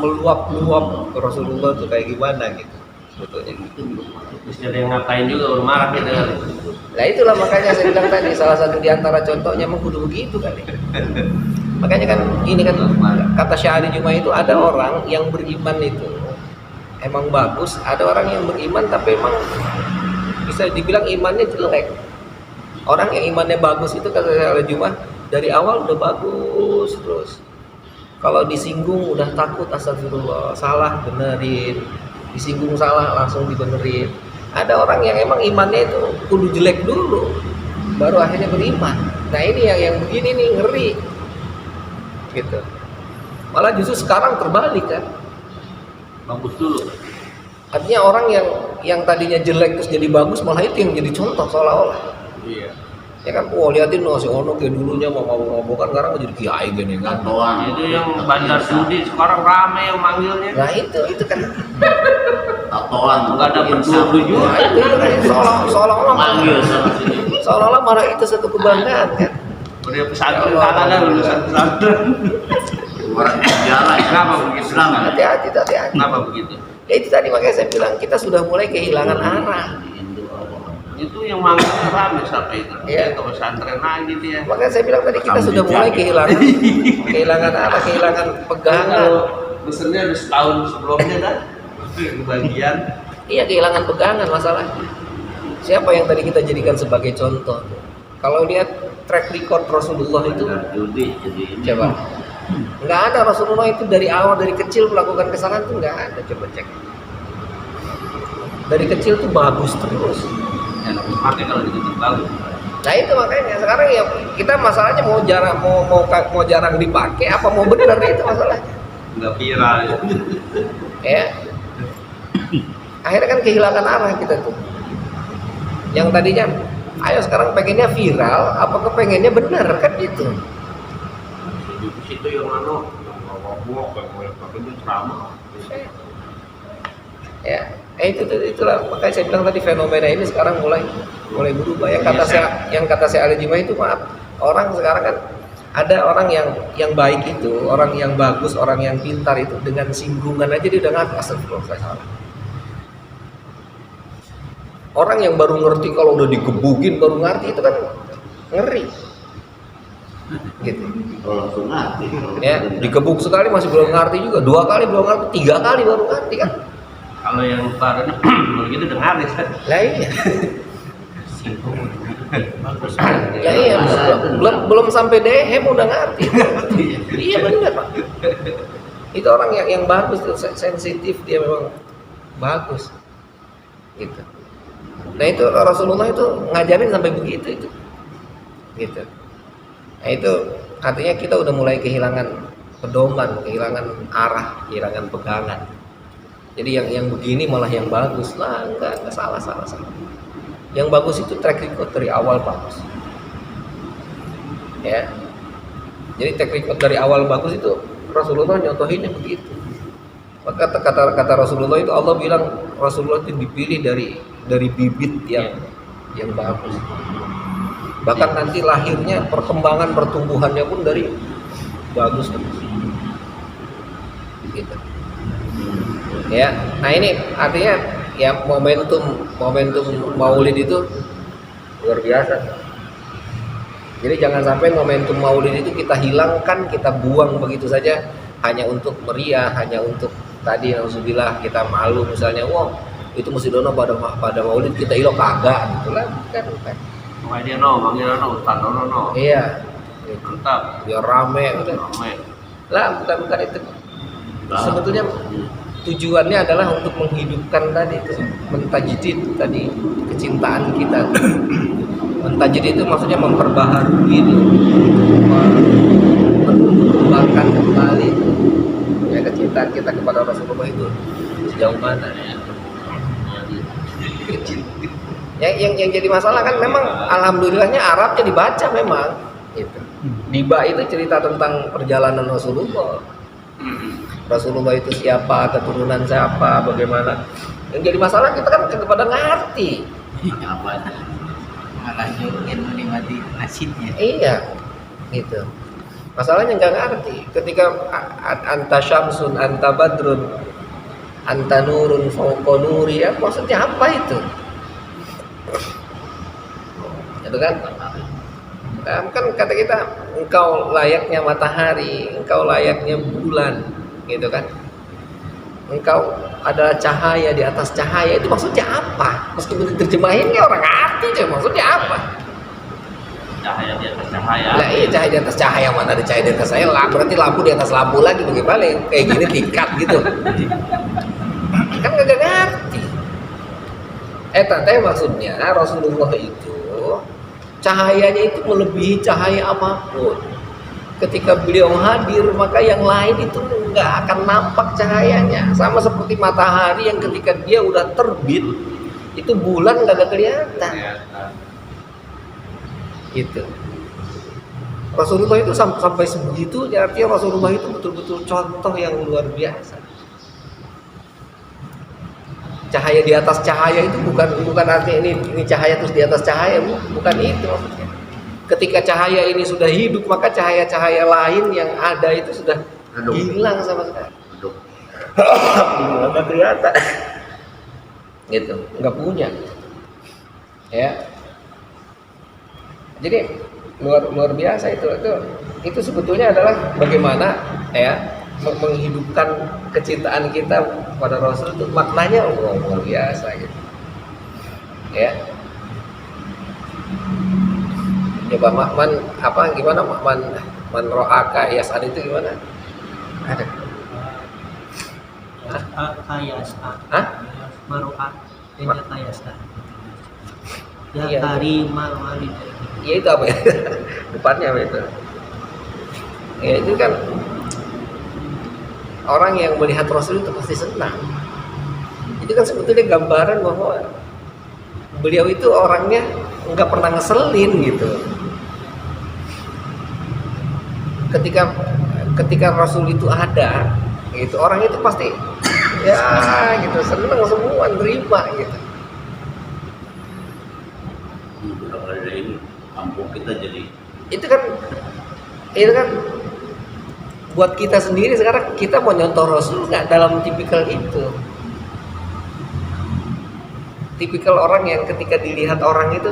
meluap-luap ke Rasulullah itu kayak gimana gitu sebetulnya. Terus ada yang ngatain juga udah marah gitu. Nah itulah makanya saya bilang tadi salah satu di antara contohnya memang kudu begitu kali. Makanya kan ini kan kata Syahri Juma itu ada orang yang beriman itu emang bagus, ada orang yang beriman tapi emang bisa dibilang imannya jelek. Orang yang imannya bagus itu kata Syahri Juma dari awal udah bagus terus. Kalau disinggung udah takut astagfirullah, salah benerin, disinggung salah langsung dibenerin. Ada orang yang emang imannya itu kudu jelek dulu, baru akhirnya beriman. Nah ini yang begini nih ngeri, gitu. Malah justru sekarang terbalik kan. Bagus dulu. Artinya orang yang tadinya jelek terus jadi bagus malah itu yang jadi contoh seolah-olah. Iya. Ya kan, liatin si Ono kayak dulunya mau mabuk-mabukan sekarang jadi kiai gini kan. Tatoan. Itu yang bandar judi sekarang rame yang manggilnya. Nah itu kan. Tatoan. Enggak ada berdua-dua. Nah, itu kan seolah-olah Manggil sana sini. seolah-olah malah itu satu kebanggaan kan. Udah pesantren kan ada lulusan pesantren. Orang sejarah ya. Kenapa begitu? Islam. Hati-hati. Kenapa begitu? Ya itu tadi makanya saya bilang kita sudah mulai kehilangan arah. Itu yang manggilnya rame sampai itu. Iya. Ke pesantren lagi dia. Makanya saya bilang tadi kita sudah mulai kehilangan arah, kehilangan pegangan. Kalau mesennya ada setahun sebelumnya kan kebagian. Iya, kehilangan pegangan masalahnya. Siapa yang tadi kita jadikan sebagai contoh? Kalau lihat track record Rasulullah itu, Judi jadi ini. coba. Nggak ada Rasulullah itu dari awal, dari kecil melakukan kesalahan itu nggak ada. Coba cek. Dari kecil tuh bagus terus. Pakai kalau ditutup bagus. Nah itu makanya sekarang ya kita masalahnya mau jarang dipakai apa mau benar itu masalahnya. Nggak viral. Ya. Akhirnya kan kehilangan arah kita tuh. Yang tadinya ayo sekarang pengennya viral, apakah pengennya benar kan gitu. Di situ yang ngomong kayak boleh pakai itu ceramah. Ya, itulah makanya saya bilang tadi fenomena ini sekarang mulai berubah. Yang kata saya Ali Juma itu maaf, orang sekarang kan ada orang yang baik itu, orang yang bagus, orang yang pintar itu dengan singgungan aja dia udah ngaku astagfirullah saya salah. Orang yang baru ngerti kalau udah digebukin baru ngerti itu kan ngeri. Gitu. Kalau langsung ngerti. Ya, digebuk sekali masih belum ngerti juga, 2 kali belum ngerti, 3 kali baru ngerti kan. Kalau yang baru begitu udah ngaris kan. Lah iya. Ya iya, belum sampai dehem udah ngerti. Iya benar Pak. Itu orang yang bagus tuh, sensitif, dia memang bagus. Gitu. Nah itu Rasulullah itu ngajarin sampai begitu itu. Gitu. Nah itu artinya kita udah mulai kehilangan pedoman, kehilangan arah, kehilangan pegangan. Jadi yang begini malah yang bagus lah, enggak salah. Yang bagus itu track record dari awal bagus. Ya. Jadi track record dari awal bagus itu Rasulullah nyontohinnya begitu. Maka kata Rasulullah itu Allah bilang Rasulullah itu dipilih dari bibit yang bagus. Bahkan nanti lahirnya perkembangan pertumbuhannya pun dari bagus terus. Gitu. Ya, nah ini artinya ya momentum Maulid itu luar biasa. Jadi jangan sampai momentum Maulid itu kita hilangkan, kita buang begitu saja hanya untuk meriah, hanya untuk tadi alhamdulillah kita malu misalnya, wah itu mesti dono pada Maulid kita ilok kagak gitu lah, bukan. Makanya dia manggil Ustaz no. Iya. Mantap. Biar rame udah. Rame. Lah bukan itu. Sebetulnya tujuannya adalah untuk menghidupkan tadi itu, mentajdid tadi kecintaan kita. Mentajdid itu maksudnya memperbaharui itu, menumbuhkan kembali ya kecintaan kita kepada Rasulullah itu sejauh mana ya. Yang jadi masalah kan memang alhamdulillahnya Arabnya dibaca memang gitu. Diba itu cerita tentang perjalanan Rasulullah itu siapa, keturunan siapa, bagaimana Yang jadi masalah kita kan kepada ngerti. Apa? Malah ingin menikmati nasibnya. Iya, gitu. Masalahnya nggak ngerti. Ketika anta syamsun, anta badrun, anta nurun fauqa nuri, ya maksudnya apa itu? Itu kan? Kan kata kita, engkau layaknya matahari, engkau layaknya bulan, gitu kan? Engkau adalah cahaya di atas cahaya, itu maksudnya apa? Meskipun diterjemahinnya orang ngerti, itu maksudnya apa? Cahaya di atas cahaya. Nah iya, cahaya di atas cahaya, mana ada cahaya di atas cahaya, berarti lampu di atas lampu lagi, bagaimana kayak gini tingkat gitu. Kan gak ngerti. Tapi maksudnya Rasulullah itu cahayanya itu melebihi cahaya apapun. Ketika beliau hadir, maka yang lain itu nggak akan nampak cahayanya. Sama seperti matahari yang ketika dia udah terbit, itu bulan nggak ada kelihatan. Gitu. Rasulullah itu sampai sebegitunya, artinya Rasulullah itu betul-betul contoh yang luar biasa. Cahaya di atas cahaya itu bukan artinya ini cahaya terus di atas cahaya, bukan itu maksudnya. Ketika cahaya ini sudah hidup, maka cahaya-cahaya lain yang ada itu sudah hilang sama sekali. Nggak kelihatan. Gitu, nggak punya. Ya. Jadi luar biasa itu sebetulnya adalah bagaimana ya menghidupkan kecintaan kita pada Rasul itu maknanya luar biasa gitu. Ya. Coba gimana man ro'aka yas'ad itu gimana? Ada. Kayasa. Hah? Maru'at dan kayasa. Ya Iya. karimal walid. Ya itu apa ya? Depannya apa itu? Ya itu kan orang yang melihat Rasul itu pasti senang. Itu kan sebetulnya gambaran bahwa beliau itu orangnya nggak pernah ngeselin gitu. Ketika Rasul itu ada, gitu orang itu pasti ya gitu senang semua nerima gitu. Kalau ada ini kampung kita jadi Itu kan buat kita sendiri sekarang kita mau nyontoh Rasul nggak dalam tipikal itu. Tipikal orang yang ketika dilihat orang itu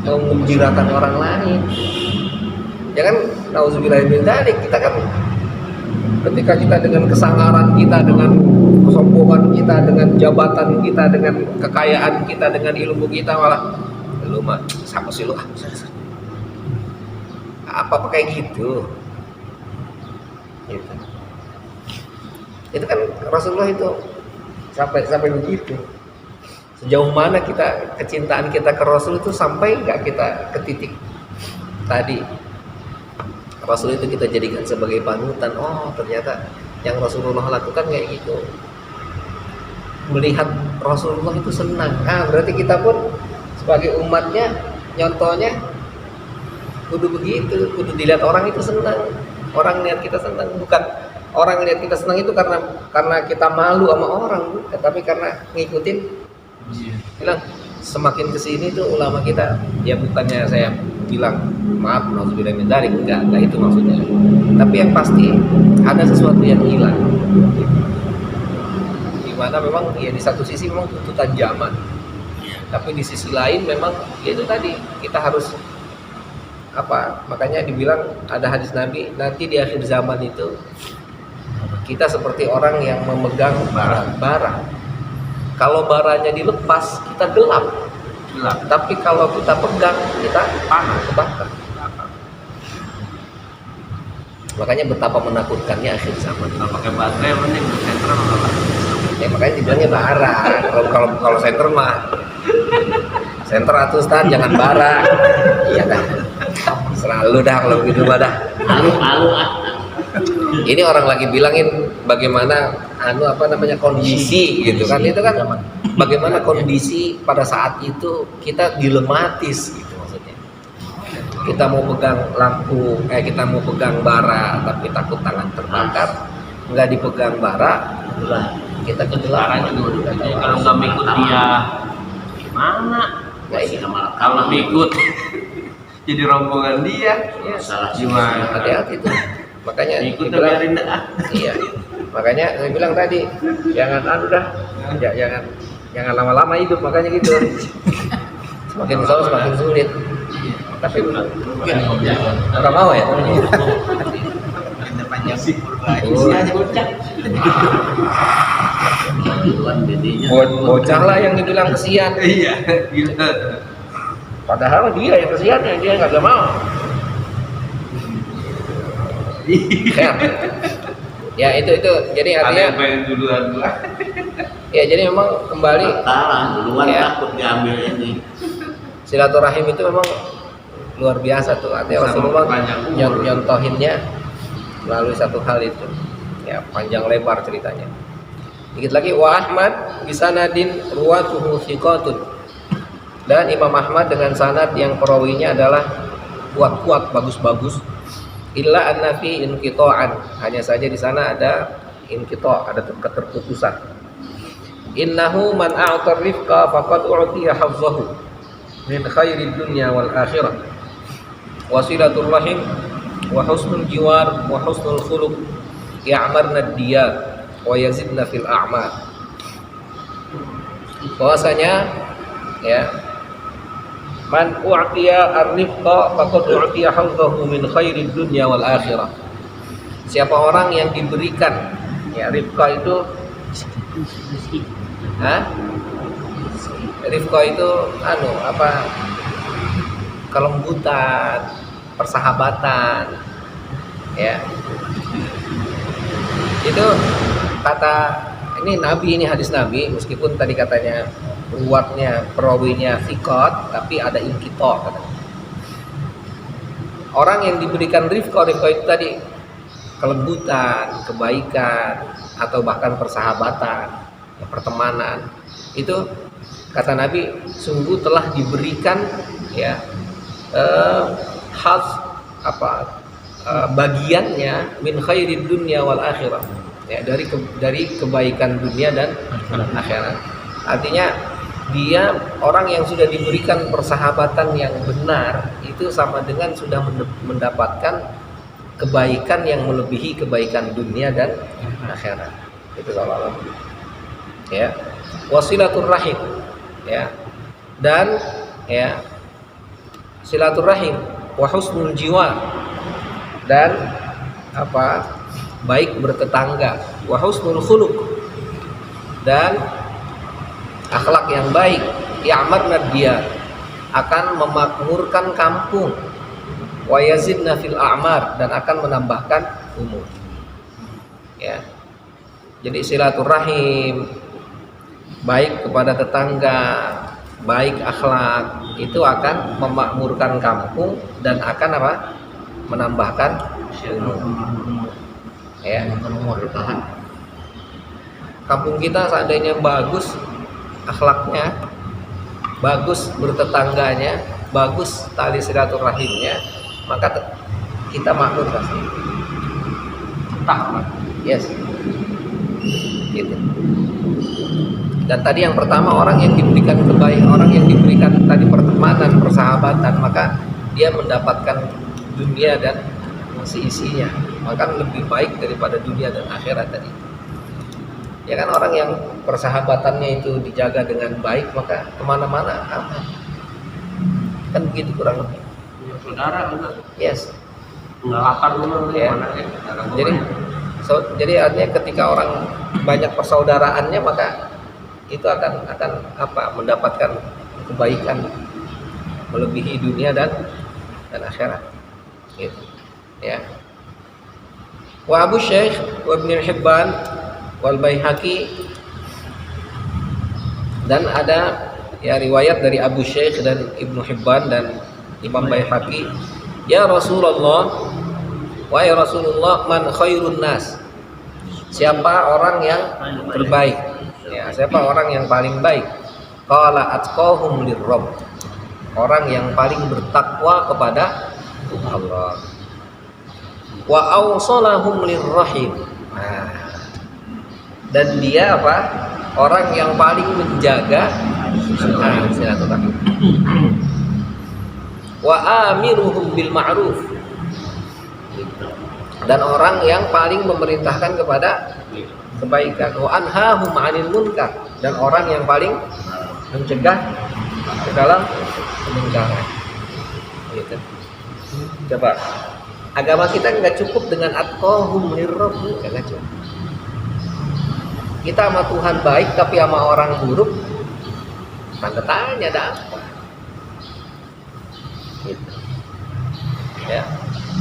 menggembirakan orang lain. Ya kan, nauzubillahi min dzalik, kita kan ketika kita dengan kesangaran kita, dengan kesombongan kita, dengan jabatan kita, dengan kekayaan kita, dengan ilmu kita malah lu mah sama sih lu apa kayak gitu. Gitu. Itu kan Rasulullah itu sampai begitu. Sejauh mana kecintaan kita ke Rasul itu sampai nggak kita ke titik tadi Rasul itu kita jadikan sebagai panutan. Oh ternyata yang Rasulullah lakukan kayak gitu. Melihat Rasulullah itu senang. Berarti kita pun sebagai umatnya nyontohnya kudu begitu, kudu dilihat orang itu senang. Orang lihat kita senang, bukan orang lihat kita senang itu karena kita malu sama orang, bukan, tapi karena ngikutin. Bilang semakin kesini tuh ulama kita, ya bukannya saya bilang maaf nauzubillahi min dzalik, enggak itu maksudnya. Tapi yang pasti ada sesuatu yang hilang. Dimana memang ya di satu sisi memang tuntutan zaman, tapi di sisi lain memang ya itu tadi kita harus makanya dibilang ada hadis Nabi nanti di akhir zaman itu kita seperti orang yang memegang bara. Kalau baranya dilepas kita gelap. Tapi kalau kita pegang kita panas, kebakar. Makanya betapa menakutkannya akhir zaman. Kalau pakai baterai mending sentral apa? Ya makanya dibilangnya bara. Kalau senter mah senter atau Ustaz jangan bara. Iya dah. Selalu dah kalau begitu mah dah. alu Ini orang lagi bilangin bagaimana kondisi gitu kan, itu kan bagaimana kondisi pada saat itu kita dilematis gitu maksudnya. Kita mau pegang kita mau pegang bara tapi takut tangan terbakar, nggak dipegang bara kita Sekarang kegelapan. juga kalau nggak ikut dia gimana? Nah, ini Kalau ikut jadi rombongan dia, ya, Salah gimana? hati-hati tuh. Makanya Ikut dibilang, biarin dah. iya. Makanya saya bilang tadi, jangan jangan lama-lama hidup, makanya gitu. Semakin di sana semakin sulit. Tapi nggak mau ya. Kita panjang umur aja. Oh. Isi aja bocah. Duluan bedanya. Bocah lah yang dibilang kesian. Iya, gila. Padahal dia yang kesian, yang dia nggak mau. Ya. Ya itu jadi Ada yang artinya pengen duluan. ya jadi memang kembali Taran duluan Ya. takut diambil ini. silaturahim itu memang luar biasa tuh. Artinya Sama Rasulullah panjang umur. nyontohinnya melalui satu hal itu. Ya panjang lebar ceritanya. Dikit lagi wa Ahmad bisanadin ruwatuhu thiqatun. Dan Imam Ahmad dengan sanad yang perawinya adalah kuat-kuat, bagus-bagus. Illa anna fi inqita'an, hanya saja di sana ada inqita', ada keterputusan. Innahu man a'ta rifqa faqad u'tiya hazzahu min khairid dunya wal akhirah. Wasilatul rahim wa husnul jiwar wa husnul khuluq ya'marna ad-diyar wa yazidna fil a'mal. Bahwasanya ya man u'tiya ar-rifqa faqad u'tiya hazzahu min khairid dunya wal akhirah. Siapa orang yang diberikan ya rifqa itu rifqa itu kelembutan, persahabatan ya. Itu kata ini Nabi, ini hadis Nabi, meskipun tadi katanya ruwatnya perawinya thiqat, tapi ada inqita' katanya. Orang yang diberikan rifqa itu tadi kelembutan, kebaikan, atau bahkan persahabatan, ya, pertemanan, itu kata Nabi sungguh telah diberikan ya bagiannya min khairid dunya wal akhirah, ya, dari kebaikan dunia dan akhirat. Artinya dia orang yang sudah diberikan persahabatan yang benar itu sama dengan sudah mendapatkan kebaikan yang melebihi kebaikan dunia dan akhirat. Itu kalau ya wasilaturrahim ya, dan ya silaturrahim wa husnul jiwa, dan baik bertetangga, wa husnul khuluq, dan akhlak yang baik, ya'marna dia akan memakmurkan kampung, wa yazidna fil a'mar, dan akan menambahkan umur ya. Jadi silaturahim, baik kepada tetangga, baik akhlak, itu akan memakmurkan kampung dan akan menambahkan umur ya. Kampung kita seandainya bagus akhlaknya, bagus bertetangganya, bagus tali silaturahimnya, maka kita makmur pasti. Yes. Gitu. Dan tadi yang pertama orang yang diberikan kebaikan, orang yang diberikan tadi pertemanan, persahabatan, maka dia mendapatkan dunia dan seisinya, maka lebih baik daripada dunia dan akhirat tadi. Ya kan, orang yang persahabatannya itu dijaga dengan baik, maka kemana-mana aman. Kan begitu kurang lebih. Saudara juga. Yes. Nggak lapar dulu Ya. mana ya? Jadi artinya ketika orang banyak persaudaraannya, maka itu akan mendapatkan kebaikan melebihi dunia dan akhirat. Gitu. Ya. Wa Abu Syekh wa Ibnu Hibban wal Baihaqi, dan ada ya riwayat dari Abu Syekh dan Ibnu Hibban dan Imam Baihaqi, ya Rasulullah, wahai Rasulullah, man khairun nas, siapa orang yang terbaik ya, siapa orang yang paling baik? Qala atqahum lirrabb, orang yang paling bertakwa kepada Allah. Wa awsalahum lirrahim, dan dia apa? Orang yang paling menjaga silaturahim. Wa amiruhum bil ma'ruf. Dan orang yang paling memerintahkan kepada kebaikan. Wa anhahum 'anil munkar, dan orang yang paling mencegah ke dalam kemungkaran. Gitu. Coba, agama kita nggak cukup dengan atqahum lirrabb, nggak cukup. Kita sama Tuhan baik, tapi sama orang buruk tanda tanya ada apa? Gitu. Ya.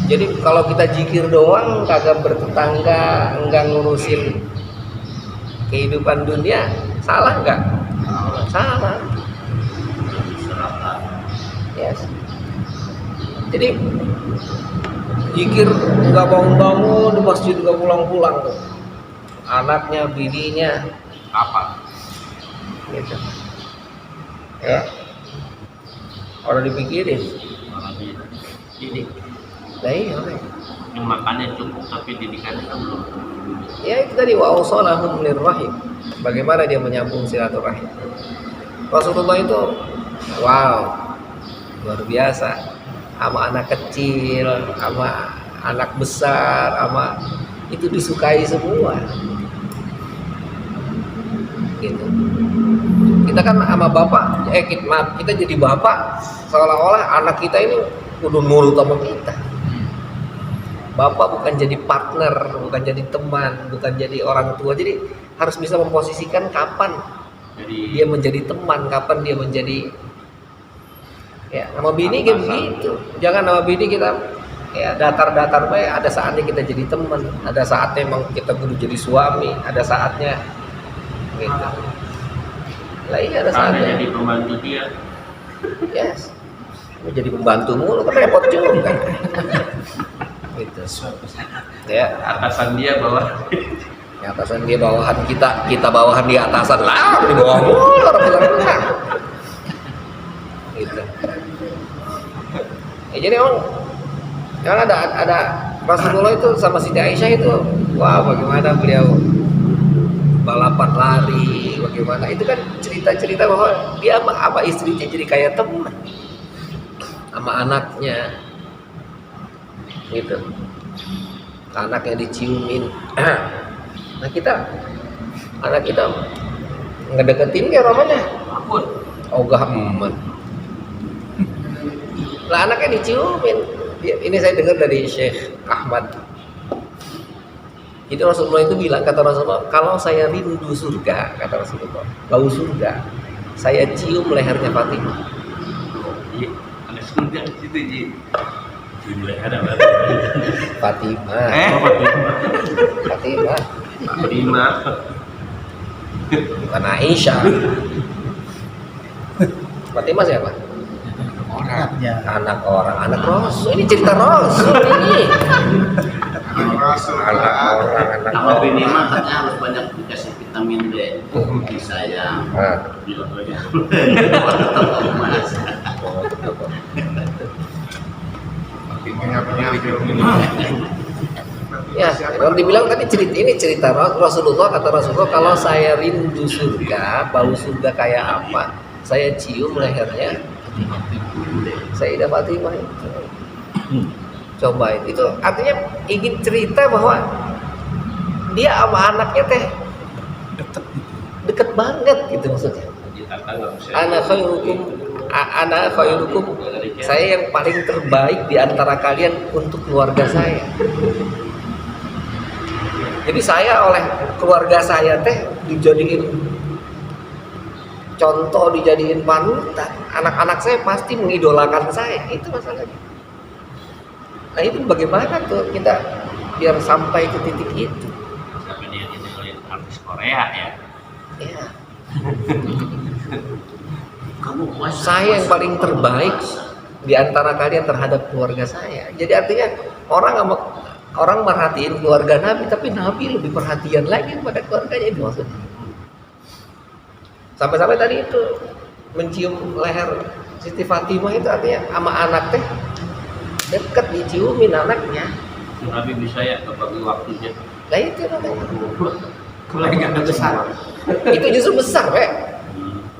Jadi kalau kita zikir doang, kagak bertetangga, enggak ngurusin kehidupan dunia, salah nggak? Salah. Yes. Jadi zikir nggak bangun-bangun, di masjid nggak pulang-pulang tuh. Anaknya, bininya, Apa? gitu. Ya. Orang dipikirin. Malah didik. Nah, iya, oke. Yang makannya cukup tapi didikannya kan belum. Ya itu tadi wa ausalahum lirrahim. Bagaimana dia menyambung silaturahim. Rasulullah itu wow, luar biasa. Sama anak kecil, sama anak besar, sama itu disukai semua. Gitu. Kita kan sama bapak, kita jadi bapak seolah-olah anak kita ini kudu nurut sama kita. Bapak bukan jadi partner, bukan jadi teman, bukan jadi orang tua. Jadi harus bisa memposisikan kapan Jadi dia menjadi teman, kapan dia menjadi ya. Sama bini kayak begitu. Jangan sama bini kita ya datar-datar baik. Ada saatnya kita jadi teman, ada saatnya emang kita kudu jadi suami, ada saatnya gitu. Lah iya ada karena saatnya. jadi pembantu dia. Yes. Mau jadi pembantu mulu kan repot juga. Gitu. Ya, Atasan dia bahwa di atasan dia bawahan kita bawahan di atasan lah, di bawah mulu orang. Gitu. Ya, jadi emang ada Rasulullah itu sama Siti Aisyah itu, wah bagaimana beliau balapan lari, bagaimana itu kan cerita-cerita bahwa dia sama istrinya jadi kayak teman sama anaknya. Gitu. Anaknya diciumin. Nah anak kita ngedeketin kayak namanya ampun. ogah emen. Lah anaknya diciumin. Ini saya dengar dari Syekh Ahmad. Jadi Rasulullah itu bilang, kata Rasulullah, kalau saya rindu surga, kata Rasulullah, bau surga, saya cium lehernya Fatimah. Iya, ada surga di situ Ji. Jumlah ada Fatimah. Fatimah. Lima. Bukan Aisyah. Fatimah siapa? Anak orang, anak Rasul. Ini cerita Rasul ini. Anak orang, anak Sama orang. bini mah katanya harus banyak dikasih vitamin D. Disayang. Ah. Bilang banyak. Timnya penyakit. Ya, kalau dibilang tadi cerita Rasulullah, kata Rasulullah, kalau saya rindu surga, bau surga kayak apa? Saya cium lehernya Sayyidah Fatimah itu. Coba itu artinya ingin cerita bahwa dia sama anaknya teh deket banget gitu maksudnya. Ana khairukum, saya yang paling terbaik di antara kalian untuk keluarga saya. Jadi saya oleh keluarga saya teh dijadiin contoh, dijadiin panutan. Anak-anak saya pasti mengidolakan saya. Itu masalahnya. Nah itu bagaimana tuh kita biar sampai ke titik itu? Sampai dia ngeliat artis Korea ya. Ya. Kamu puasa. Saya yang paling terbaik di antara kalian terhadap keluarga saya. Jadi artinya orang merhatiin keluarga Nabi, tapi Nabi lebih perhatian lagi kepada keluarganya, itu maksudnya. Sampai-sampai tadi itu mencium leher Siti Fatimah itu artinya sama anak teh deket diciumin anaknya. Nabi bisa ya kebagi waktunya. Nah itu namanya. keluarga besar. Itu justru besar, Pak.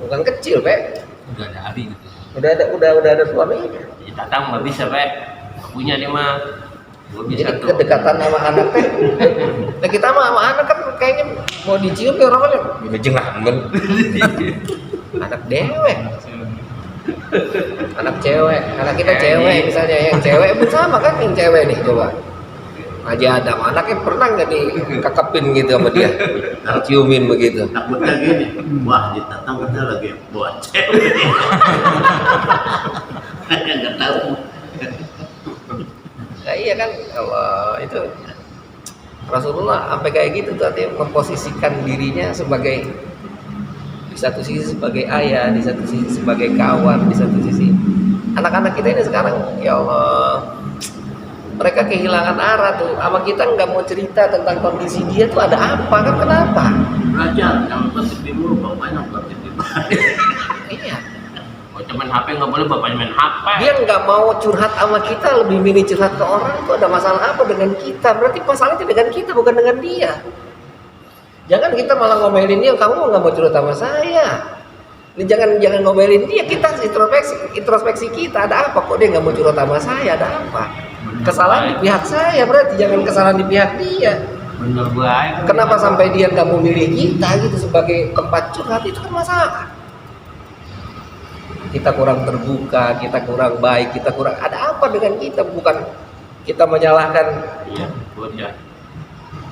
Bukan kecil, Pak. Udah ada hari gitu. Udah ada suaminya. Ya, Tatang nggak bisa, Pak. Punya dia mah. Gua bisa Jadi tuh. kedekatan sama anak teh. Nah kita sama anak kan kayaknya mau dicium ya orang lain. Ini jengamen. Anak dewek. Anak cewek, anak kita cewek misalnya, yang cewek pun sama kan, yang cewek nih coba. Aja Adam anaknya pernah nggak dikekepin gitu sama dia, ciumin begitu. Takutnya gini, wah di Tatang kita lagi bawa cewek. Nggak tahu. Nah, iya kan, kalau itu Rasulullah sampai kayak gitu tuh, artinya memposisikan dirinya sebagai, di satu sisi sebagai ayah, di satu sisi sebagai kawan, di satu sisi anak-anak kita ini sekarang ya Allah, mereka kehilangan arah tuh, sama kita nggak mau cerita tentang kondisi dia tuh ada apa kan, kenapa? Belajar, jangan pasti dulu bapaknya berarti di Iya, Bocah main HP nggak boleh, bapaknya main HP. dia nggak mau curhat sama kita, lebih milih curhat ke orang, itu ada masalah apa dengan kita? Berarti masalahnya dengan kita bukan dengan dia. Jangan kita malah ngomelin dia, kamu nggak mau curhat sama saya. Ini jangan ngomelin dia, kita introspeksi kita, ada apa kok dia nggak mau curhat sama saya, ada apa? Kesalahan di pihak saya, berarti jangan kesalahan di pihak dia. Bener baik. Kenapa sampai dia nggak mau milih kita gitu sebagai tempat curhat, itu kan masalah. Kita kurang terbuka, kita kurang baik, kita kurang, ada apa dengan kita? Bukan kita menyalahkan. Iya, bocah.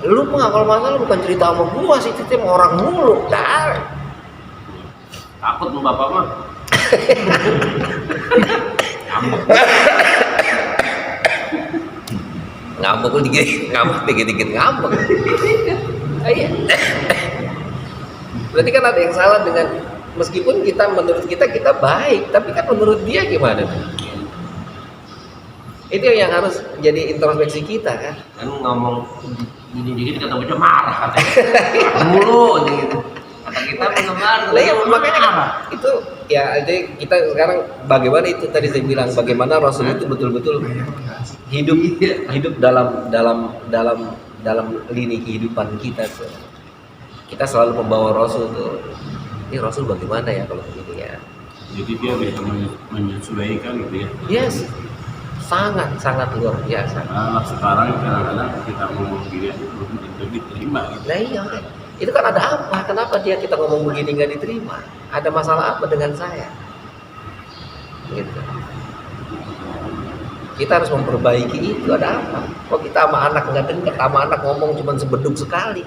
Lu mah kalau masalah bukan cerita sama gua sih, cerita sama orang mulu. Dah. Takut lu bapak mah. Ngambek. Ngambek lu dikit-dikit ngambek. Iya. Berarti kan ada yang salah dengan, meskipun kita menurut kita baik, tapi kan menurut dia gimana? Itu yang harus jadi introspeksi kita kan. Kan ngomong gini dikit kata bocah marah katanya. Mulu aja gitu. Kata kita penggemar. Nah, ya, makanya kan itu ya, jadi kita sekarang bagaimana itu tadi saya bilang, bagaimana Rasul itu betul-betul hidup dalam lini kehidupan kita tuh. Kita selalu membawa Rasul tuh. Ini Rasul bagaimana ya kalau begini ya? Jadi dia bisa menyesuaikan gitu ya. Yes, sangat luar biasa. Nah, sekarang kadang-kadang kita ngomong gini belum tentu diterima gitu. Nah iya, itu kan ada apa? Kenapa kita ngomong begini nggak diterima? Ada masalah apa dengan saya? Gitu. Kita harus memperbaiki itu. Ada apa? Kok kita sama anak nggak dekat, sama anak ngomong cuma sebeduk sekali?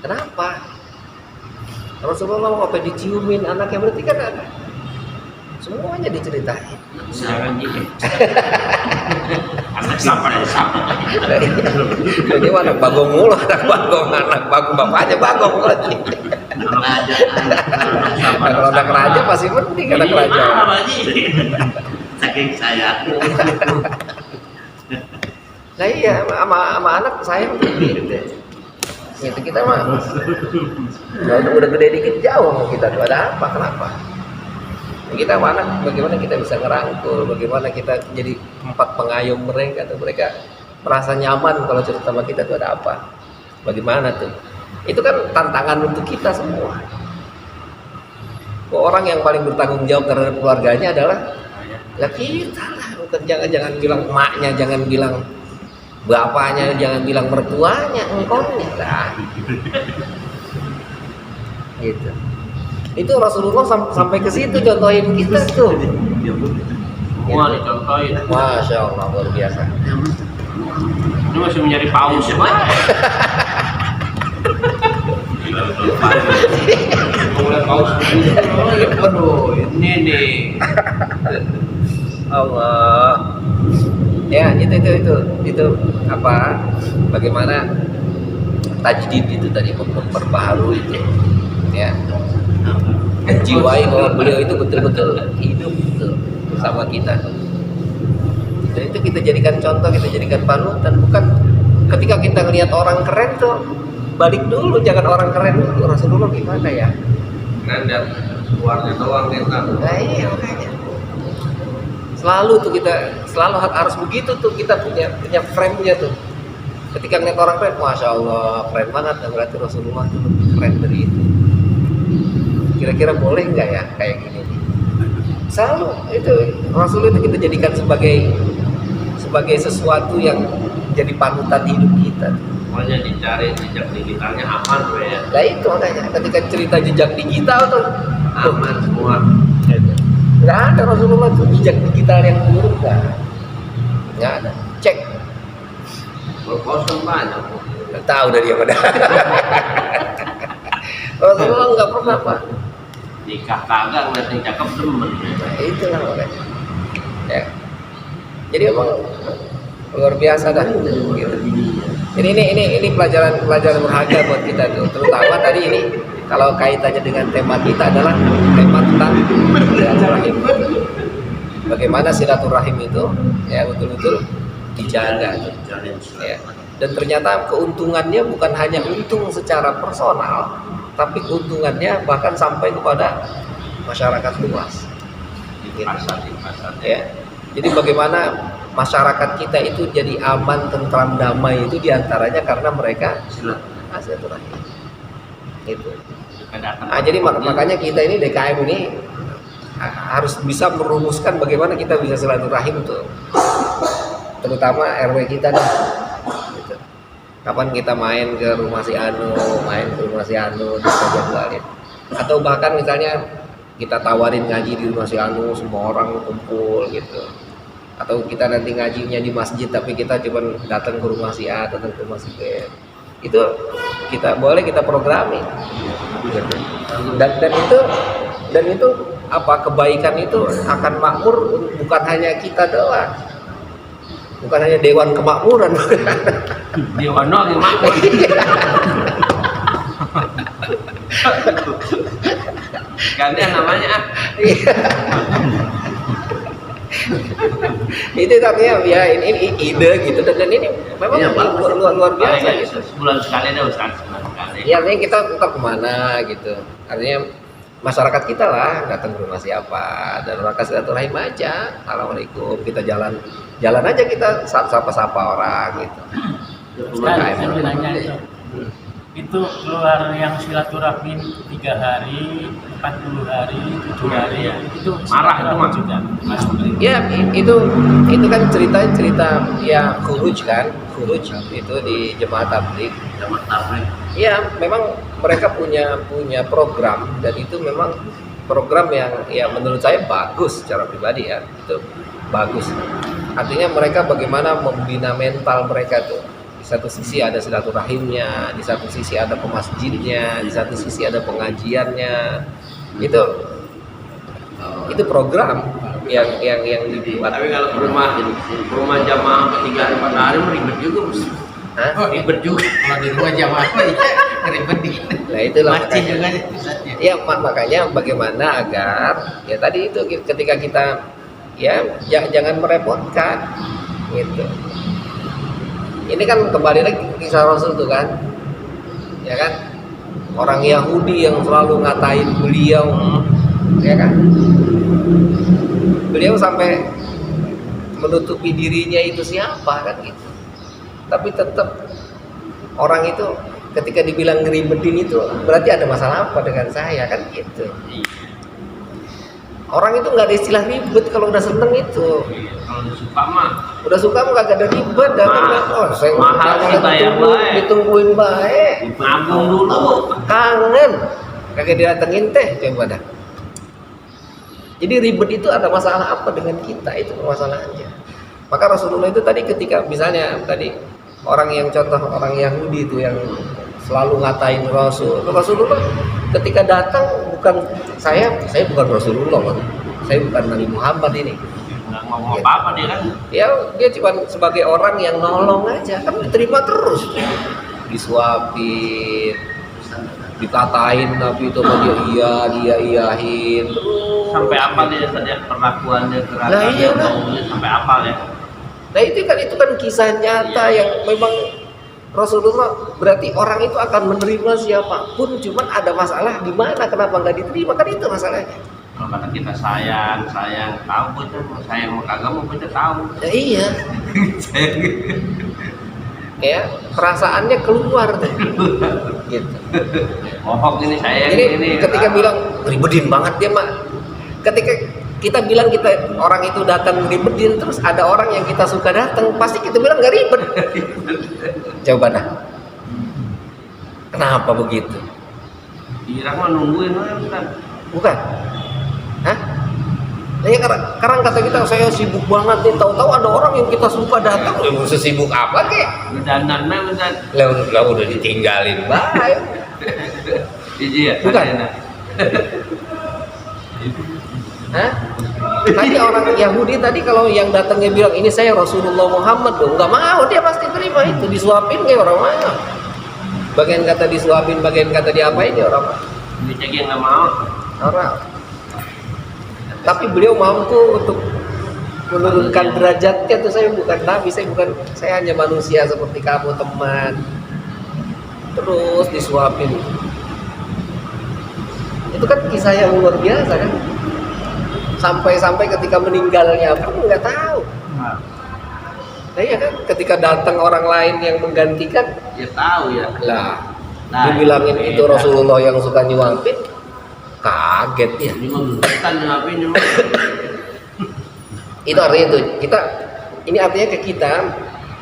Kenapa? Rasulullah mau apa diciumin anaknya, berarti kan ada semuanya diceritain. Jangan gitu. Anak siapa? Ini anak bagong mulu, anak bagong bapaknya bagong lagi. Kalau anak raja pasti penting anak raja. Saking saya. Nah iya, sama anak saya gitu. Gitu kita mah udah gede dikit jauh sama kita tuh, ada apa, kenapa? Kita sama anak bagaimana kita bisa ngerangkul, bagaimana kita jadi tempat pengayom mereka tuh, mereka merasa nyaman kalau cerita sama kita tuh ada apa, bagaimana tuh? Itu kan tantangan untuk kita semua. Orang yang paling bertanggung jawab terhadap keluarganya adalah ya kita lah, bukan jangan bilang emaknya, jangan bilang bapaknya, jangan bilang mertuanya, engkongnya lah. Gitu. Itu Rasulullah sampai ke situ contohin kita tuh. Semua dicontohin. Masya Allah, luar biasa. Ini masih mencari paus pak. Mulai paus. Aduh, ini nih. Allah. Ya, itu apa? Bagaimana tajdid itu tadi, memperbaharui itu. Ya. Menjiwai bahwa beliau itu betul-betul hidup tuh bersama kita. Dan itu kita jadikan contoh, kita jadikan panutan. Bukan ketika kita ngelihat orang keren tuh balik dulu, jangan orang keren dulu. Rasulullah gimana ya? Nanda keluarnya doang kita. Nah iya makanya. Selalu tuh kita harus begitu tuh, kita punya frame-nya tuh. Ketika ngeliat orang keren, masya Allah keren banget, nah, berarti Rasulullah itu lebih keren dari itu. Kira-kira boleh nggak ya kayak gini? Selalu itu Rasul itu kita jadikan sebagai sesuatu yang jadi panutan hidup kita. Pokoknya dicari jejak digitalnya aman tuh ya. Nah itu makanya ketika cerita jejak digital tuh Aman semua. nggak ada Rasulullah tuh jejak digital yang buruk, nggak ada. Cek, Berkosong banyak. nggak tahu dari yang mana. Rasulullah nggak pernah Pak. Nikah kagak ngeliat yang cakep demen. Nah, itulah makanya. Ya. Jadi emang luar biasa dah. Gitu. Ini pelajaran berharga buat kita tuh. Terutama tadi ini kalau kaitannya dengan tema kita adalah tema tentang silaturahim. Bagaimana silaturahim itu ya betul-betul dijaga. Ya. Dan ternyata keuntungannya bukan hanya untung secara personal, tapi keuntungannya bahkan sampai kepada masyarakat luas. Di pasar. Ya. Jadi bagaimana masyarakat kita itu jadi aman, tentram, damai itu diantaranya karena mereka silaturahim. Itu. Nah, jadi makanya kita ini DKM ini harus bisa merumuskan bagaimana kita bisa silaturahim tuh, terutama RW kita dah. Gitu. Kapan kita main ke rumah si Anu, kita jadwalin. Atau bahkan misalnya kita tawarin ngaji di rumah si Anu, semua orang kumpul gitu. Atau kita nanti ngajinya di masjid tapi kita cuma datang ke rumah si A, datang ke rumah si B. Itu kita programin. Dan itu apa kebaikan itu akan makmur bukan hanya kita doang. Bukan hanya dewan kemakmuran. Dewan doang yang makmur. Gantian namanya. Itu artinya ya ini ide gitu dan ini memang Iya, luar biasa gitu. Sebulan sekali ada Ustaz, sebulan sekali. Ya artinya kita tetap kemana gitu. Artinya masyarakat kita lah datang ke rumah siapa dan orang kasih silaturahim aja. Assalamualaikum, kita jalan aja kita sapa orang gitu. Ustaz, saya nanya itu keluar yang silaturahmi 3 hari, 40 hari, 7 hari ya. Itu Marah itu mah juga masuk Ya itu kan cerita ya khuruj itu di jemaat tabligh. Ya memang mereka punya program dan itu memang program yang ya menurut saya bagus secara pribadi ya, itu bagus. Artinya mereka bagaimana membina mental mereka tuh. Di satu sisi ada silaturahimnya, di satu sisi ada pemasjidnya, di satu sisi ada pengajiannya. Itu program yang dibuat. Tapi kalau rumah jamaah 3 hari 4 hari ribet juga Bos. Hah? Ribet juga. Kalau di rumah jamaah ribet dikit. Nah itulah Masjid makanya. juga nih pusatnya. Ya makanya bagaimana agar ya tadi itu ketika kita ya jangan merepotkan gitu. Ini kan kembali lagi kisah Rasul tuh kan, ya kan, orang Yahudi yang selalu ngatain beliau, ya kan, beliau sampai menutupi dirinya itu siapa kan gitu. Tapi tetap orang itu ketika dibilang ngeribetin itu berarti ada masalah apa dengan saya kan gitu. Orang itu nggak ada istilah ribet kalau udah seneng itu. Kalau suka mah Udah suka mah kagak ada ribet datang saya mahal sih bayar baik. ditungguin baik. nabung dulu. Kangen. Kagak didatengin teh coba dah. Jadi ribet itu ada masalah apa dengan kita itu masalahnya. Maka Rasulullah itu tadi ketika misalnya tadi orang yang contoh orang Yahudi itu yang selalu ngatain Rasulullah ketika datang bukan saya bukan Rasulullah Bang. Saya bukan Nabi Muhammad ini. Nggak ngomong apa-apa dia kan. Ya dia cuma sebagai orang yang nolong aja kan diterima terus disuapin dikatain Nabi itu sama dia iyahin terus Sampai apa dia saja perlakuannya Lah, gerakannya iya, lah. ngomongnya sampai apa ya. nah itu kan kisah nyata yang memang Rasulullah berarti orang itu akan menerima siapapun cuman ada masalah di mana kenapa nggak diterima kan itu masalahnya. Kalau kata kita sayang tahu betul sayang mau kagak mau betul tahu. Ya iya. ya perasaannya keluar tuh. Gitu. Bohong ini saya Jadi ini. ketika bilang ribedin banget dia mah, ketika kita bilang kita orang itu datang ribedin, terus ada orang yang kita suka datang, pasti kita bilang nggak ribet. Coba dah, kenapa begitu? Kira mah nungguin kan. Bukan? Hah? Nah, ya, karena kata kita saya sibuk banget nih, tahu-tahu ada orang yang kita suka datang, ya mau sesibuk apa kek? Dandan mah bentar. Lah udah ditinggalin, bye. Iya, Bukan? Hah? Tadi orang Yahudi tadi kalau yang datangnya bilang ini saya Rasulullah Muhammad dong, nggak mau, dia pasti terima itu, disuapin kayak orang mau. Bagian kata disuapin, bagian kata diapain dia orang mau. Duitnya dia nggak mau. Orang. Tapi beliau mampu untuk menurunkan derajatnya tuh. Saya bukan nabi, saya hanya manusia seperti kamu teman. Terus disuapin. Itu kan kisah yang luar biasa kan. Sampai ketika meninggalnya pun nggak tahu. Nah iya kan, ketika datang orang lain yang menggantikan, Ya tahu ya. lah Nah, dibilangin itu Rasulullah yang suka nyuapin, kaget ya. Ini mah bukan nyuapin ini mah. Itu artinya itu ini artinya ke kita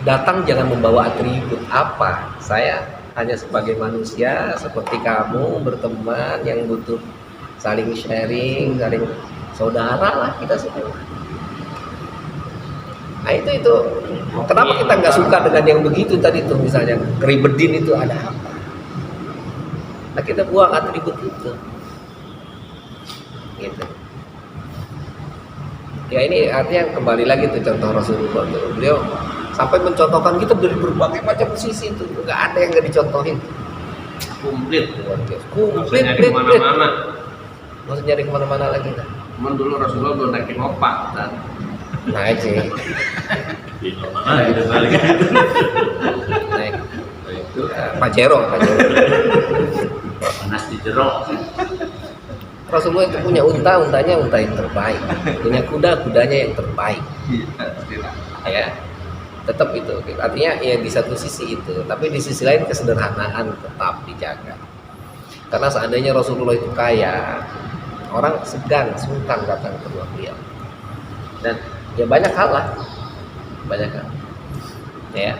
datang jangan membawa atribut apa. Saya hanya sebagai manusia seperti kamu, berteman yang butuh saling sharing, saling saudara lah kita semua. Nah itu kenapa kita nggak suka dengan yang begitu tadi tuh, misalnya keribedin itu ada apa? Nah kita buang atribut itu, gitu. Ya ini artinya kembali lagi tuh contoh Rasulullah tuh. Beliau sampai mencontohkan kita dari berbagai macam sisi itu, nggak ada yang nggak dicontohin. Komplit. Komplit, Nyari kemana-mana. Maksudnya nyari kemana-mana lagi kan? Cuman dulu Rasulullah belum naik opak kan. Naik sih, naik. Pajero. Panas di jeruk. Rasulullah itu punya untanya unta yang terbaik, punya kudanya yang terbaik. Ya, tetap itu. Artinya ya di satu sisi itu, tapi di sisi lain kesederhanaan tetap dijaga. Karena seandainya Rasulullah itu kaya, orang segan, sungkan datang ke rumah beliau. Dan ya banyak hal lah, ya.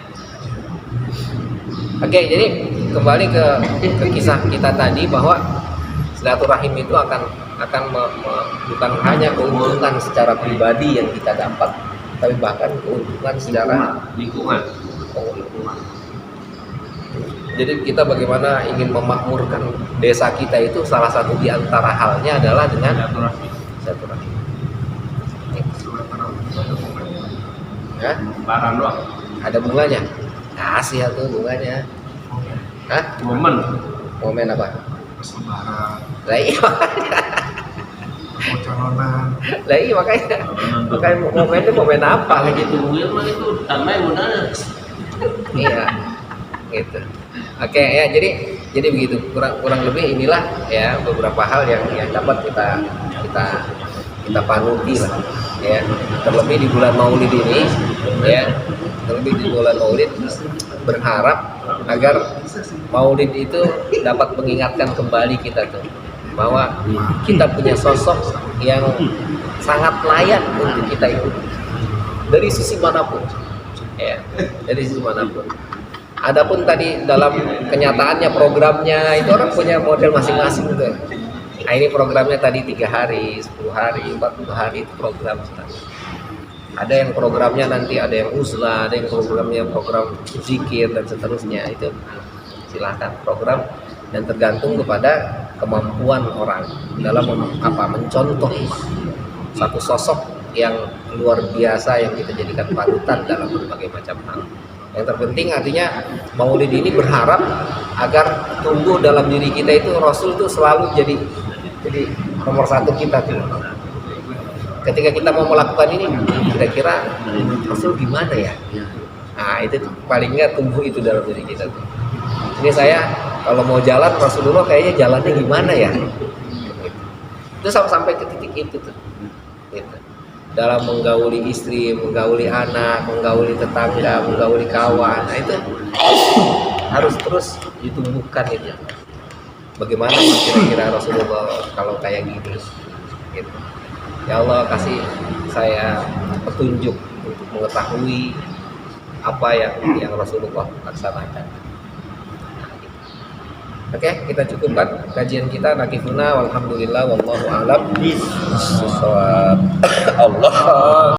Oke, jadi kembali ke kisah kita tadi bahwa silaturahim itu akan bukan hanya keuntungan secara pribadi yang kita dapat, tapi bahkan keuntungan secara lingkungan. Jadi kita bagaimana ingin memakmurkan desa kita itu salah satu di antara halnya adalah dengan silaturahim. Ya, Barang doang. ada bunganya. Kasih tuh bunganya. Hah? Momen apa? Lebaran, Lah iya. calonan. Lah iya makanya momennya momen apa Kalau gitu. ditungguin mah itu damai modalnya. Iya. Gitu. Oke ya, jadi begitu kurang lebih inilah ya beberapa hal yang dapat kita panuti lah ya, terlebih di bulan Maulid ini ya, berharap agar Maulid itu dapat mengingatkan kembali kita tuh bahwa kita punya sosok yang sangat layak untuk kita ikuti dari sisi manapun ya, dari sisi manapun. Adapun tadi dalam kenyataannya programnya itu orang punya model masing-masing gitu. Nah ini programnya tadi 3 hari, 10 hari, 40 hari itu program. Ada yang programnya nanti ada yang uzlah, ada yang programnya program zikir dan seterusnya. Itu silahkan program dan tergantung kepada kemampuan orang dalam mencontoh satu sosok yang luar biasa yang kita jadikan panutan dalam berbagai macam hal. Yang terpenting artinya Maulid ini berharap agar tumbuh dalam diri kita itu Rasul itu selalu jadi nomor satu kita tuh. Ketika kita mau melakukan ini, kira-kira Rasul gimana ya? Nah itu tuh, paling nggak tumbuh itu dalam diri kita tuh. Ini saya kalau mau jalan Rasulullah kayaknya jalannya gimana ya? Itu sampai ke titik itu tuh. Gitu. dalam menggauli istri, menggauli anak, menggauli tetangga, menggauli kawan. Nah, itu harus terus ditumbuhkan itu. Bagaimana kira-kira Rasulullah kalau kayak gini gitu. Ya Allah, kasih saya petunjuk untuk mengetahui apa yang Rasulullah laksanakan. Oke, kita cukupkan kajian kita. Nakifuna walhamdulillah wallahu a'lam. Allah